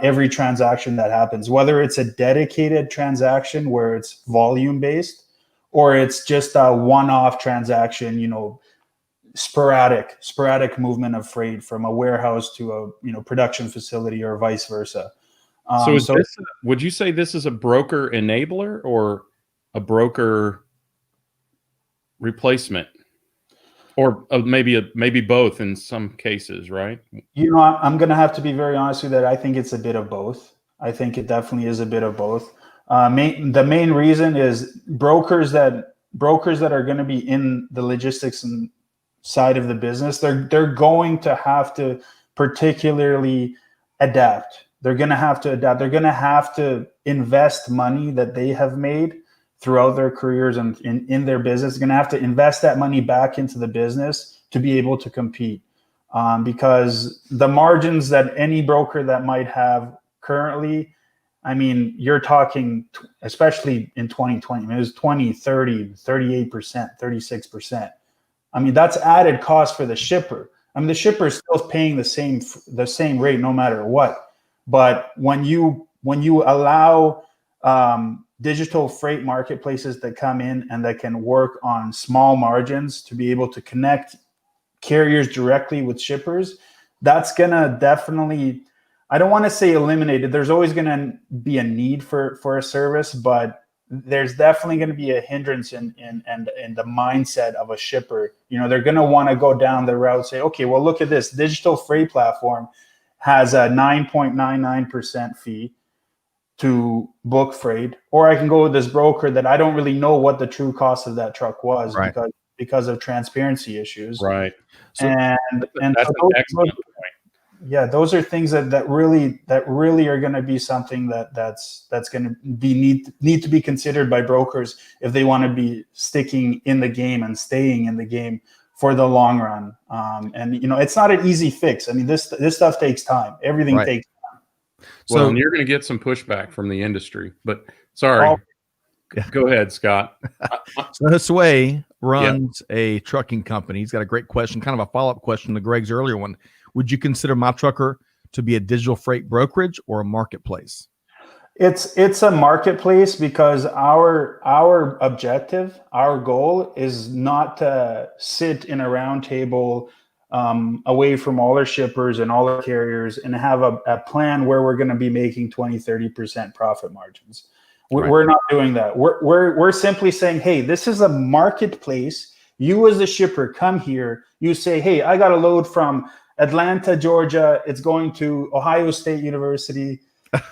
every transaction that happens, whether it's a dedicated transaction where it's volume based, or it's just a one-off transaction, sporadic movement of freight from a warehouse to a production facility or vice versa. Would you say this is a broker enabler or a broker replacement, or maybe both in some cases, right? I'm going to have to be very honest with that. I think it's a bit of both. I think it definitely is a bit of both. The main reason is brokers that are going to be in the logistics and side of the business, they're going to have to particularly adapt. They're going to have to adapt. They're going to have to invest money that they have made throughout their careers and in their business. They're going to have to invest that money back into the business to be able to compete. Because the margins that any broker that might have currently, I mean, you're talking, especially in 2020, it was 20, 30, 38%, 36%. I mean, that's added cost for the shipper. I mean, the shipper is still paying the same rate no matter what. But when you allow digital freight marketplaces that come in and that can work on small margins to be able to connect carriers directly with shippers, that's gonna definitely, I don't want to say eliminate it. There's always gonna be a need for a service, but there's definitely going to be a hindrance in the mindset of a shipper. They're going to want to go down the route, say, okay, well, look at this digital freight platform has a 9.99% fee to book freight, or I can go with this broker that I don't really know what the true cost of that truck was, right, because of transparency issues. Right. So that's an excellent point. Yeah, those are things that really are going to be something that's going to be need to be considered by brokers if they want to be sticking in the game and staying in the game for the long run. And it's not an easy fix. I mean, this stuff takes time. Everything takes time. Well, and you're going to get some pushback from the industry, but sorry. Go ahead, Scott. So Josue runs a trucking company. He's got a great question, kind of a follow-up question to Greg's earlier one. Would you consider Mytruckr to be a digital freight brokerage or a marketplace? It's a marketplace because our objective, our goal is not to sit in a round table away from all our shippers and all our carriers and have a plan where we're going to be making 20-30% profit margins. We're not doing that. We're simply saying, hey, this is a marketplace. You as a shipper come here. You say, hey, I got a load from Atlanta, Georgia. It's going to Ohio State University,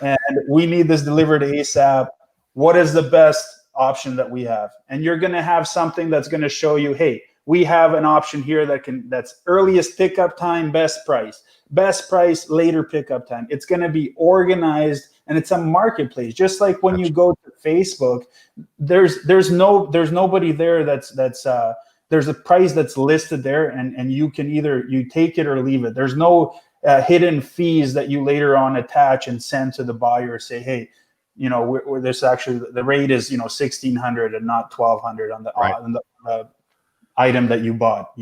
and we need this delivered ASAP. What is the best option that we have? And you're going to have something that's going to show you, hey, we have an option here that's earliest pickup time, best price, later pickup time. It's going to be organized, and it's a marketplace. Just like when you go to Facebook, there's nobody there there's a price that's listed there, and you can either you take it or leave it. There's no hidden fees that you later on attach and send to the buyer. Say, hey, this actually the rate is $1,600 and not $1,200 on the item that you bought.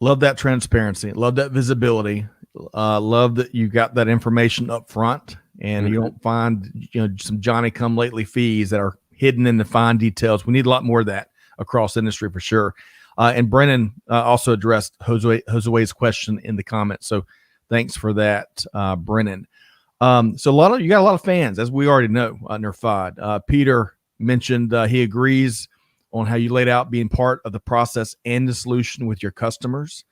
Love that transparency. Love that visibility. Love that you got that information up front, and you don't find some Johnny-come-lately fees that are hidden in the fine details. We need a lot more of that across the industry for sure. And Brennan also addressed Josue's question in the comments. So thanks for that, Brennan. So you got a lot of fans, as we already know, Nurfad. Peter mentioned he agrees on how you laid out being part of the process and the solution with your customers.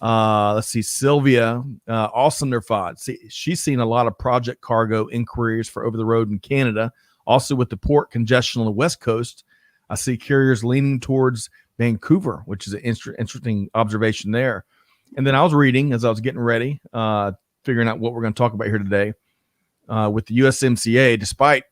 Let's see, Sylvia, awesome Nurfad. She's seen a lot of project cargo inquiries for over the road in Canada. Also with the port congestion on the West Coast, I see carriers leaning towards Vancouver, which is an interesting observation there. And then I was reading as I was getting ready, figuring out what we're going to talk about here today with the USMCA, despite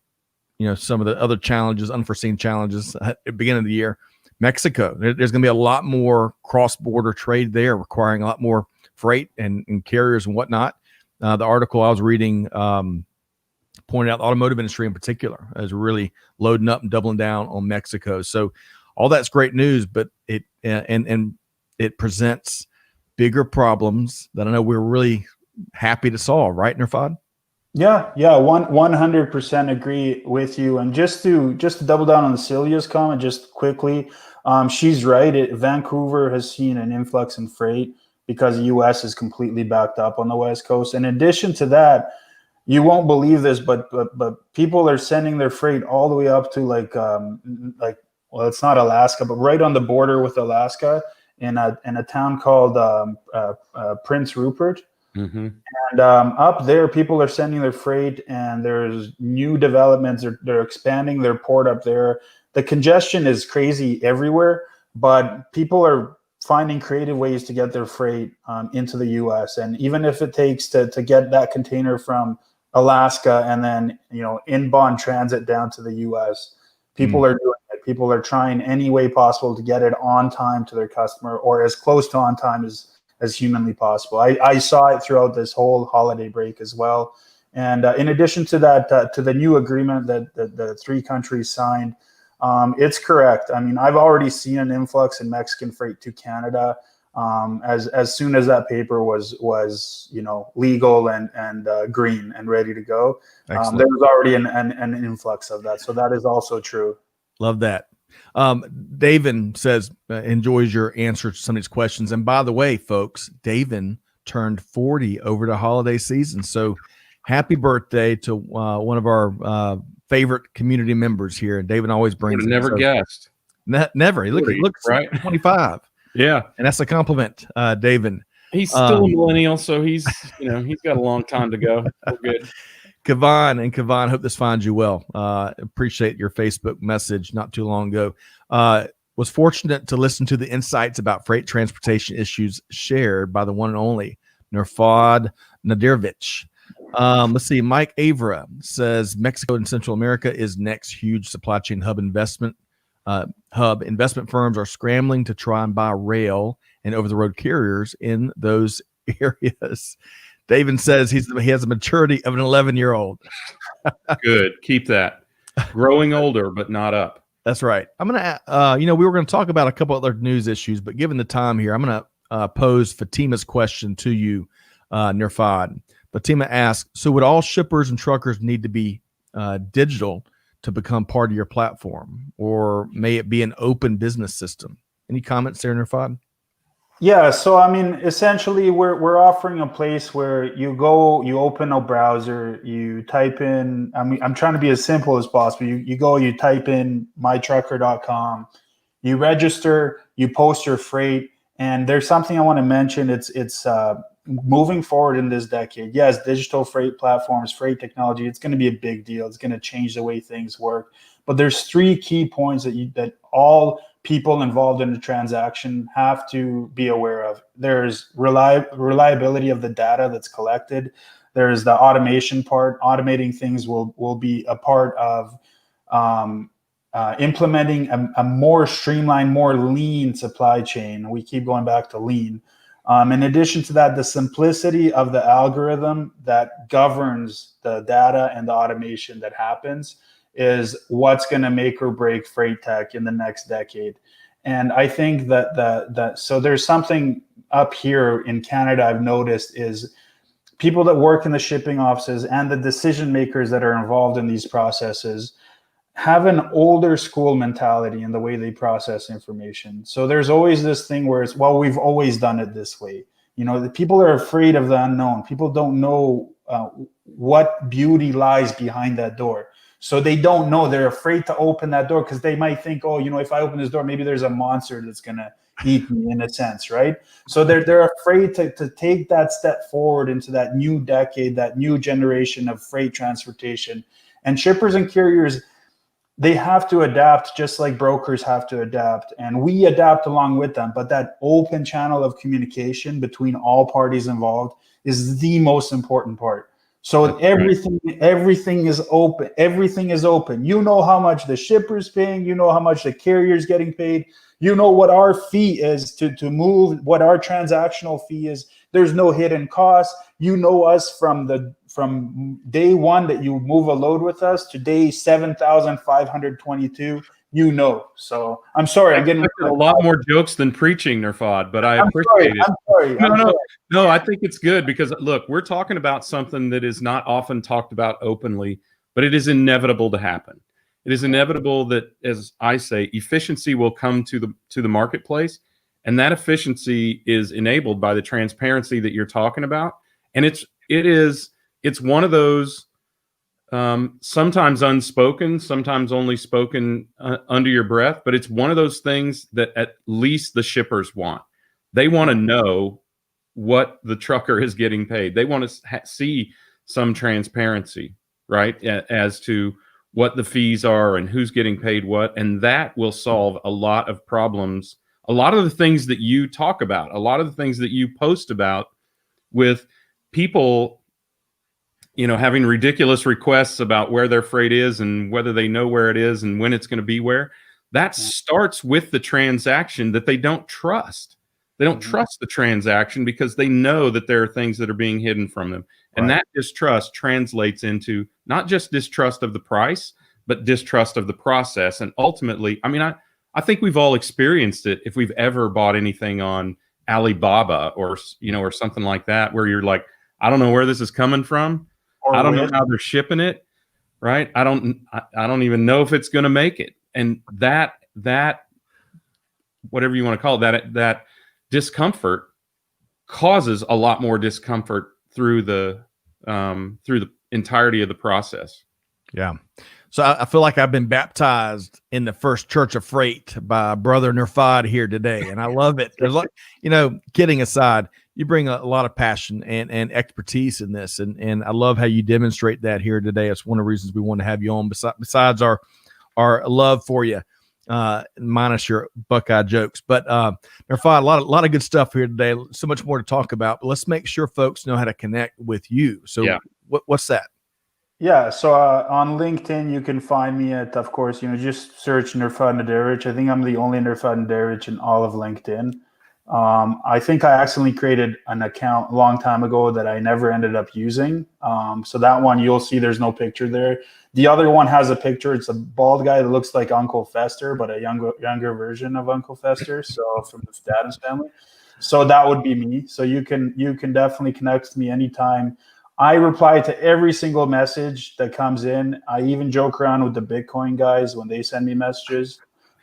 some of the other challenges, unforeseen challenges at the beginning of the year. Mexico, there's going to be a lot more cross-border trade there, requiring a lot more freight and carriers and whatnot. The article I was reading pointed out the automotive industry in particular is really loading up and doubling down on Mexico. So all that's great news, but it presents bigger problems that I know we're really happy to solve, right, Nurfad? Yeah, 100% agree with you. And just to double down on Celia's comment, just quickly, she's right. Vancouver has seen an influx in freight because the U.S. is completely backed up on the West Coast. In addition to that, you won't believe this, but people are sending their freight all the way up to like well, it's not Alaska, but right on the border with Alaska in a town called Prince Rupert. Mm-hmm. And up there, people are sending their freight, and there's new developments. They're expanding their port up there. The congestion is crazy everywhere, but people are finding creative ways to get their freight into the U.S. And even if it takes to get that container from Alaska and then inbound transit down to the U.S., people are doing it. People are trying any way possible to get it on time to their customer, or as close to on time as humanly possible. I saw it throughout this whole holiday break as well. And in addition to that, to the new agreement that the three countries signed, it's correct. I mean, I've already seen an influx in Mexican freight to Canada as soon as that paper was legal and green and ready to go. There was already an influx of that. So that is also true. Love that. David says enjoys your answer to some of these questions. And by the way, folks, David turned 40 over the holiday season. So happy birthday to one of our favorite community members here. And David always brings it. Never guessed. Never. He looks right 25. Yeah. And that's a compliment, David. He's still a millennial, so he's got a long time to go. We're good. Kavan, hope this finds you well. Appreciate your Facebook message not too long ago. Was fortunate to listen to the insights about freight transportation issues shared by the one and only Nurfad Nadarevic. Let's see. Mike Avra says Mexico and Central America is next huge supply chain hub. Investment firms are scrambling to try and buy rail and over-the-road carriers in those areas. David says he has a maturity of an 11-year-old. Good. Keep that. Growing older, but not up. That's right. I'm going to, we were going to talk about a couple other news issues, but given the time here, I'm going to pose Fatima's question to you, Nurfad. Fatima asks, so would all shippers and truckers need to be digital to become part of your platform, or may it be an open business system? Any comments there, Nurfad? Yeah, so I mean, essentially, we're offering a place where you go, you open a browser, you type in. I mean, I'm trying to be as simple as possible. You type in mytruckr.com, you register, you post your freight, and there's something I want to mention. It's moving forward in this decade. Yes, digital freight platforms, freight technology. It's going to be a big deal. It's going to change the way things work. But there's three key points that all people involved in the transaction have to be aware of. There's reliability of the data that's collected. There's the automation part. Automating things will be a part of implementing a more streamlined, more lean supply chain. We keep going back to lean. In addition to that, the simplicity of the algorithm that governs the data and the automation that happens is what's going to make or break freight tech in the next decade. And I think that so there's something up here in Canada I've noticed is people that work in the shipping offices and the decision makers that are involved in these processes have an older school mentality in the way they process information. So there's always this thing where it's, well, we've always done it this way. The people are afraid of the unknown. People don't know what beauty lies behind that door. So they don't know. They're afraid to open that door because they might think, oh, if I open this door, maybe there's a monster that's going to eat me in a sense, right? So they're afraid to take that step forward into that new decade, that new generation of freight transportation. And shippers and carriers, they have to adapt just like brokers have to adapt. And we adapt along with them. But that open channel of communication between all parties involved is the most important part. So everything is open. Everything is open. You know how much the shipper's paying. You know how much the carrier's getting paid. You know what our fee is to move, what our transactional fee is. There's no hidden cost. You know us from day one that you move a load with us to day 7,522. So I'm sorry. I'm getting a lot more jokes than preaching, Nurfad, but I appreciate it. I'm sorry. No, I think it's good because look, we're talking about something that is not often talked about openly, but it is inevitable to happen. It is inevitable that, as I say, efficiency will come to the marketplace, and that efficiency is enabled by the transparency that you're talking about. And it's one of those sometimes unspoken, sometimes only spoken under your breath, but it's one of those things that at least the shippers want. They want to know what the trucker is getting paid. They want to see some transparency, right, as to what the fees are and who's getting paid what, and that will solve a lot of problems, a lot of the things that you talk about, a lot of the things that you post about with people, having ridiculous requests about where their freight is and whether they know where it is and when it's going to be where. That starts with the transaction that they don't trust. They don't trust the transaction because they know that there are things that are being hidden from them. And that distrust translates into not just distrust of the price, but distrust of the process. And ultimately, I think we've all experienced it if we've ever bought anything on Alibaba or something like that, where you're like, I don't know where this is coming from. I don't know how they're shipping it, right? I don't even know if it's going to make it. And that whatever you want to call it, that discomfort causes a lot more discomfort through the entirety of the process. Yeah. So I feel like I've been baptized in the First Church of Freight by Brother Nurfad here today, and I love it. There's kidding aside, you bring a lot of passion and expertise in this, and I love how you demonstrate that here today. It's one of the reasons we want to have you on. Besides our love for you, minus your Buckeye jokes, but Nurfad, a lot of good stuff here today. So much more to talk about. But let's make sure folks know how to connect with you. So what's that? Yeah, so on LinkedIn, you can find me at, of course, just search Nurfad Nadarevic. I think I'm the only Nurfad Nadarevic in all of LinkedIn. I think I accidentally created an account a long time ago that I never ended up using. So that one, you'll see there's no picture there. The other one has a picture. It's a bald guy that looks like Uncle Fester, but a younger version of Uncle Fester. So from the Addams family. So that would be me. So you can definitely connect with me anytime. I reply to every single message that comes in. I even joke around with the Bitcoin guys when they send me messages,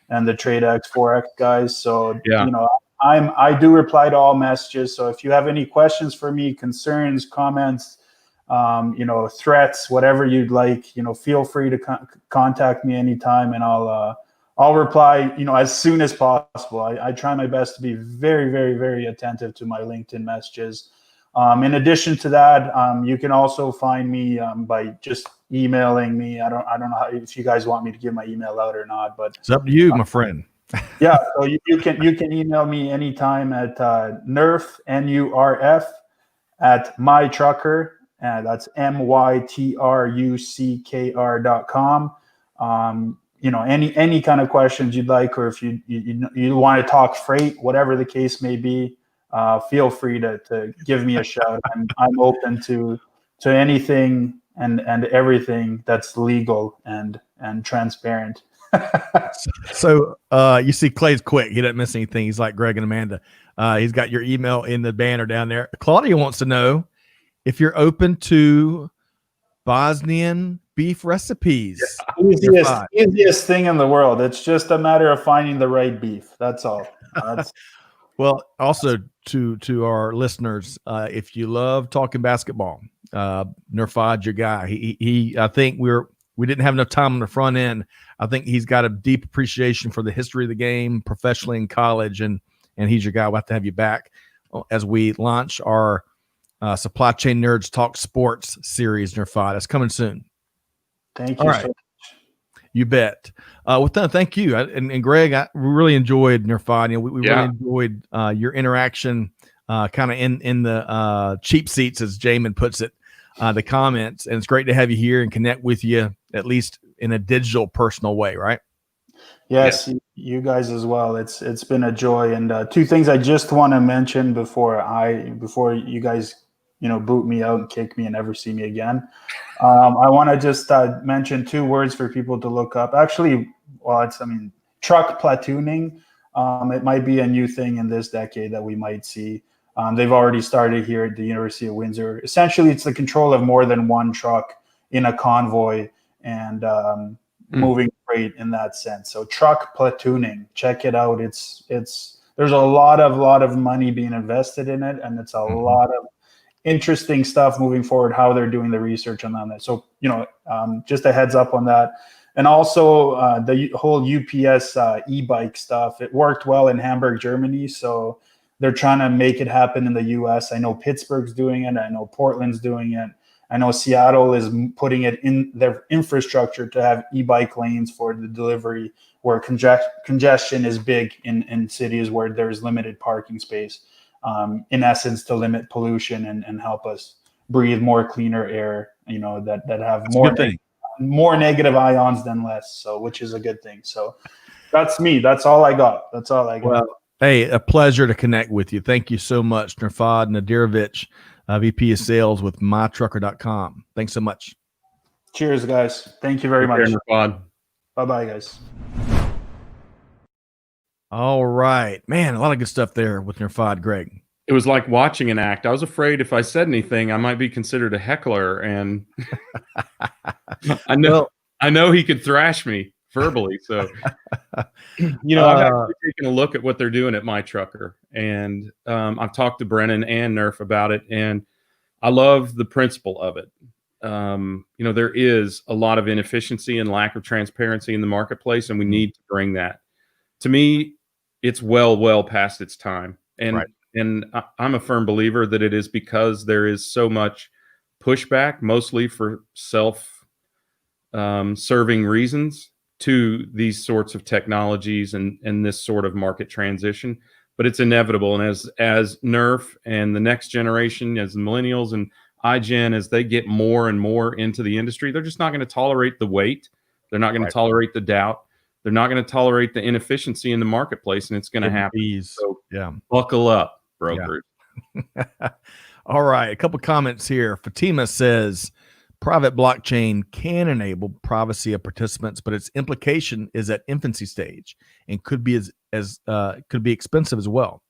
and the TradeX, Forex guys. So I do reply to all messages. So if you have any questions for me, concerns, comments, threats, whatever you'd like, feel free to contact me anytime, and I'll reply, as soon as possible. I try my best to be very, very, very attentive to my LinkedIn messages. In addition to that, you can also find me by just emailing me. I don't know if you guys want me to give my email out or not, but it's up to you, my friend. Yeah, so you can email me anytime at Nurf NURF at Mytruckr, and that's MYTRUCKR.com. Any kind of questions you'd like, or if you want to talk freight, whatever the case may be. Feel free to give me a shout. I'm open to anything and everything that's legal and transparent. So you see Clay's quick. He doesn't miss anything. He's like Greg and Amanda. He's got your email in the banner down there. Claudia wants to know if you're open to Bosnian beef recipes. Easiest thing in the world. It's just a matter of finding the right beef. That's all. Well, also to our listeners, if you love talking basketball, Nurfad's your guy. He I think we didn't have enough time on the front end. I think he's got a deep appreciation for the history of the game professionally in college, and he's your guy. We'll have to have you back as we launch our Supply Chain Nerds Talk Sports series, Nurfad. It's coming soon. Thank you. All right. You bet. Well, thank you. And Greg, we really enjoyed Nurfad. We really enjoyed your interaction kind of in the cheap seats, as Jamin puts it, the comments. And it's great to have you here and connect with you, at least in a digital, personal way, right? Yes, you guys as well. It's been a joy. And two things I just want to mention before you guys boot me out and kick me and never see me again. I want to just mention two words for people to look up. Actually, truck platooning. It might be a new thing in this decade that we might see. They've already started here at the University of Windsor. Essentially, it's the control of more than one truck in a convoy and moving freight in that sense. So truck platooning, check it out. There's a lot of money being invested in it, and it's a lot of interesting stuff moving forward, how they're doing the research on that. So, just a heads up on that. And also the whole UPS e-bike stuff, it worked well in Hamburg, Germany. So they're trying to make it happen in the US. I know Pittsburgh's doing it. I know Portland's doing it. I know Seattle is putting it in their infrastructure to have e-bike lanes for the delivery, where congestion is big in cities where there's limited parking space, in essence, to limit pollution and help us breathe more cleaner air, that have more negative ions than less. So, which is a good thing. So that's me. That's all I got. Well, hey, a pleasure to connect with you. Thank you so much, Nurfad Nadarevic, VP of Sales with Mytruckr.com. Thanks so much. Cheers, guys. Thank you very much. Bye-bye, guys. All right. Man, a lot of good stuff there with Nurfad, Greg. It was like watching an act. I was afraid if I said anything, I might be considered a heckler. And I know he could thrash me verbally. So, I've actually taken a look at what they're doing at Mytruckr. And I've talked to Brennan and Nerf about it. And I love the principle of it. There is a lot of inefficiency and lack of transparency in the marketplace, and we need to bring that. To me, it's well past its time. And right. And I'm a firm believer that it is because there is so much pushback, mostly for self-serving reasons, to these sorts of technologies and this sort of market transition. But it's inevitable. And as Nerf and the next generation, as the millennials and iGen, as they get more and more into the industry, they're just not going to tolerate the wait. They're not going to tolerate the doubt. They're not going to tolerate the inefficiency in the marketplace, and it's going to happen. So buckle up, brokers. Yeah. All right. A couple comments here. Fatima says private blockchain can enable privacy of participants, but its implication is at infancy stage and could be could be expensive as well.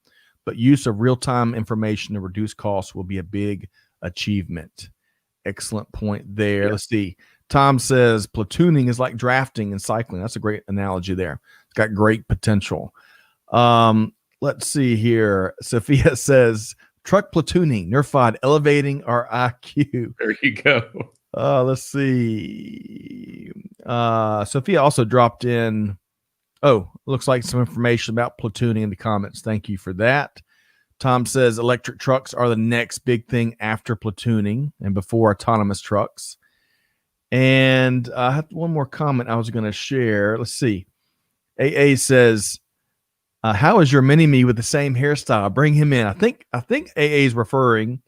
But use of real-time information to reduce costs will be a big achievement. Excellent point there. Yeah. Let's see. Tom says platooning is like drafting and cycling. That's a great analogy there. It's got great potential. Let's see here. Sophia says truck platooning, Nurfad elevating our IQ. There you go. Let's see. Sophia also dropped in. Oh, looks like some information about platooning in the comments. Thank you for that. Tom says electric trucks are the next big thing after platooning and before autonomous trucks. And I have one more comment I was going to share. Let's see. AA says, how is your mini-me with the same hairstyle? Bring him in. I think AA is referring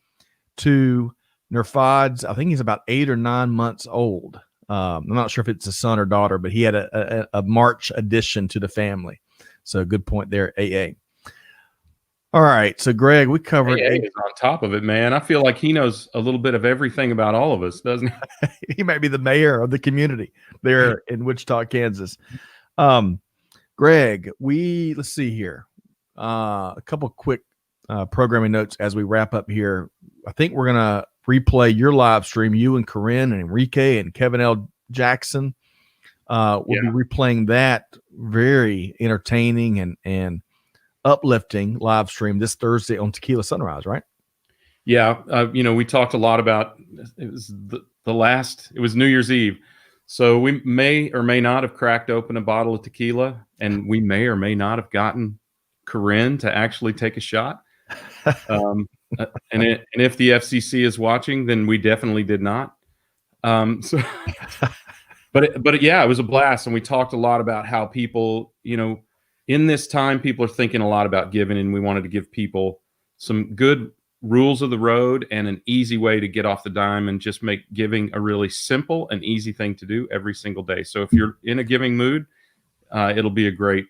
to Nurfad's. I think he's about 8 or 9 months old. I'm not sure if it's a son or daughter, but he had a March addition to the family. So good point there, AA. All right. So Greg, we covered. AA is on top of it, man. I feel like he knows a little bit of everything about all of us, doesn't he? He might be the mayor of the community there in Wichita, Kansas. Greg, let's see here. A couple quick programming notes as we wrap up here. I think we're going to replay your live stream, you and Corinne and Enrique and Kevin L. Jackson. We'll be replaying that very entertaining and uplifting live stream this Thursday on Tequila Sunrise, right? Yeah. We talked a lot about, it was it was New Year's Eve. So we may or may not have cracked open a bottle of tequila, and we may or may not have gotten Corinne to actually take a shot. And if the FCC is watching, then we definitely did not. But yeah, it was a blast. And we talked a lot about how people, in this time, people are thinking a lot about giving, and we wanted to give people some good rules of the road and an easy way to get off the dime and just make giving a really simple and easy thing to do every single day. So if you're in a giving mood, it'll be a great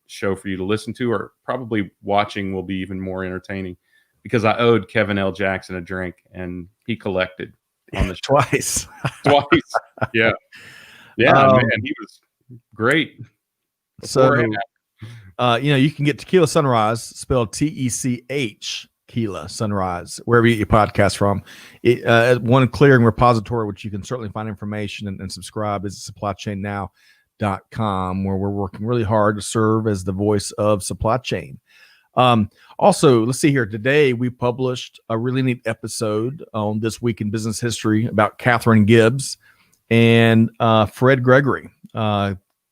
show for you to listen to, or probably watching will be even more entertaining, because I owed Kevin L. Jackson a drink and he collected on the show. Twice. Yeah. Yeah, man, Great. So, Beforehand. you can get Tequila Sunrise, spelled TECH, Tequila Sunrise, wherever you get your podcast from. One clearing repository, which you can certainly find information and subscribe, is supplychainnow.com, where we're working really hard to serve as the voice of supply chain. Also, let's see here. Today, we published a really neat episode on This Week in Business History about Catherine Gibbs and Fred Gregory.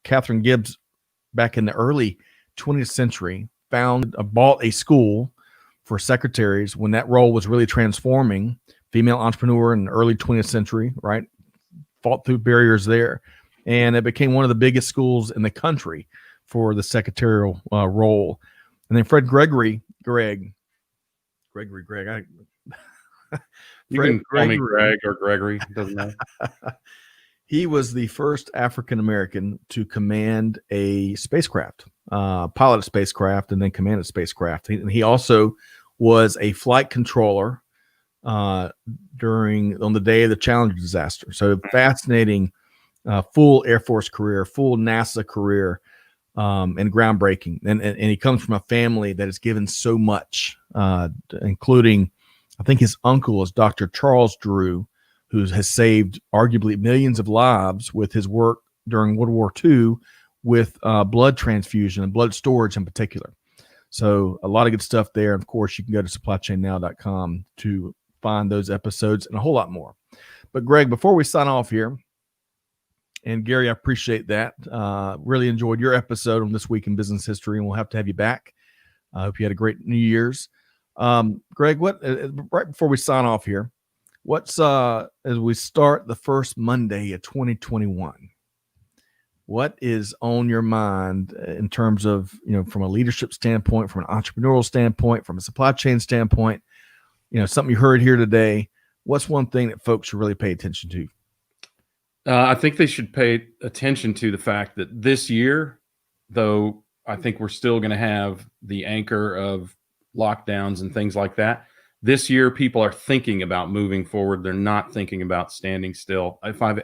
Catherine Gibbs, back in the early 20th century, bought a school for secretaries when that role was really transforming. Female entrepreneur in the early 20th century, right? Fought through barriers there. And it became one of the biggest schools in the country for the secretarial role. And then Fred Gregory, You can call me Greg or Gregory, doesn't matter. He was the first African-American to command a spacecraft, pilot a spacecraft, and then command a spacecraft. And he also was a flight controller on the day of the Challenger disaster. So fascinating, full Air Force career, full NASA career, and groundbreaking. And he comes from a family that has given so much, including, I think his uncle is Dr. Charles Drew, who has saved arguably millions of lives with his work during World War II with blood transfusion and blood storage in particular. So a lot of good stuff there. And of course, you can go to supplychainnow.com to find those episodes and a whole lot more. But Greg, before we sign off here, and Gary, I appreciate that. Really enjoyed your episode on This Week in Business History, and we'll have to have you back. I hope you had a great New Year's. Greg, right before we sign off here, as we start the first Monday of 2021, what is on your mind in terms of, from a leadership standpoint, from an entrepreneurial standpoint, from a supply chain standpoint, something you heard here today? What's one thing that folks should really pay attention to? I think they should pay attention to the fact that this year, though I think we're still going to have the anchor of lockdowns and things like that, this year people are thinking about moving forward. They're not thinking about standing still. If I've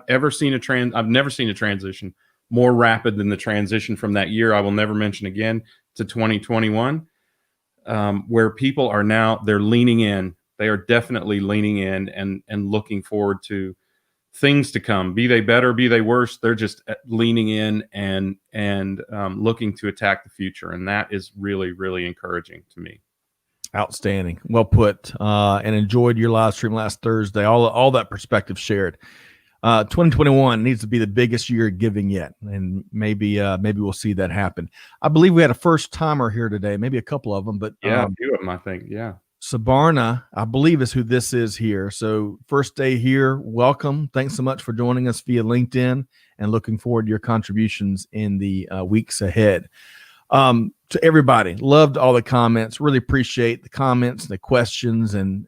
ever seen I've never seen a transition more rapid than the transition from that year I will never mention again to 2021, where people are now, they're leaning in. They are definitely leaning in and looking forward to things to come, be they better, be they worse. They're just leaning in and looking to attack the future. And that is really, really encouraging to me. Outstanding. Well put. And enjoyed your live stream last Thursday. All that perspective shared. 2021 needs to be the biggest year of giving yet. And maybe we'll see that happen. I believe we had a first timer here today, maybe a couple of them, but yeah, a few of them, I think. Yeah. Sabarna, I believe, is who this is here. So first day here, welcome. Thanks so much for joining us via LinkedIn, and looking forward to your contributions in the weeks ahead. To everybody, loved all the comments. Really appreciate the comments, the questions, and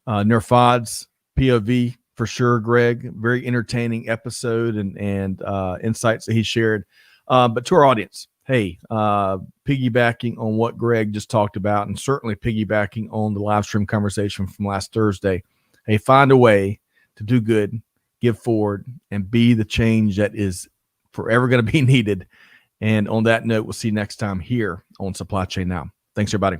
Nurfad's POV for sure. Greg, very entertaining episode and insights that he shared. But to our audience, hey, piggybacking on what Greg just talked about, and certainly piggybacking on the live stream conversation from last Thursday, hey, find a way to do good, give forward, and be the change that is forever going to be needed. And on that note, we'll see you next time here on Supply Chain Now. Thanks, everybody.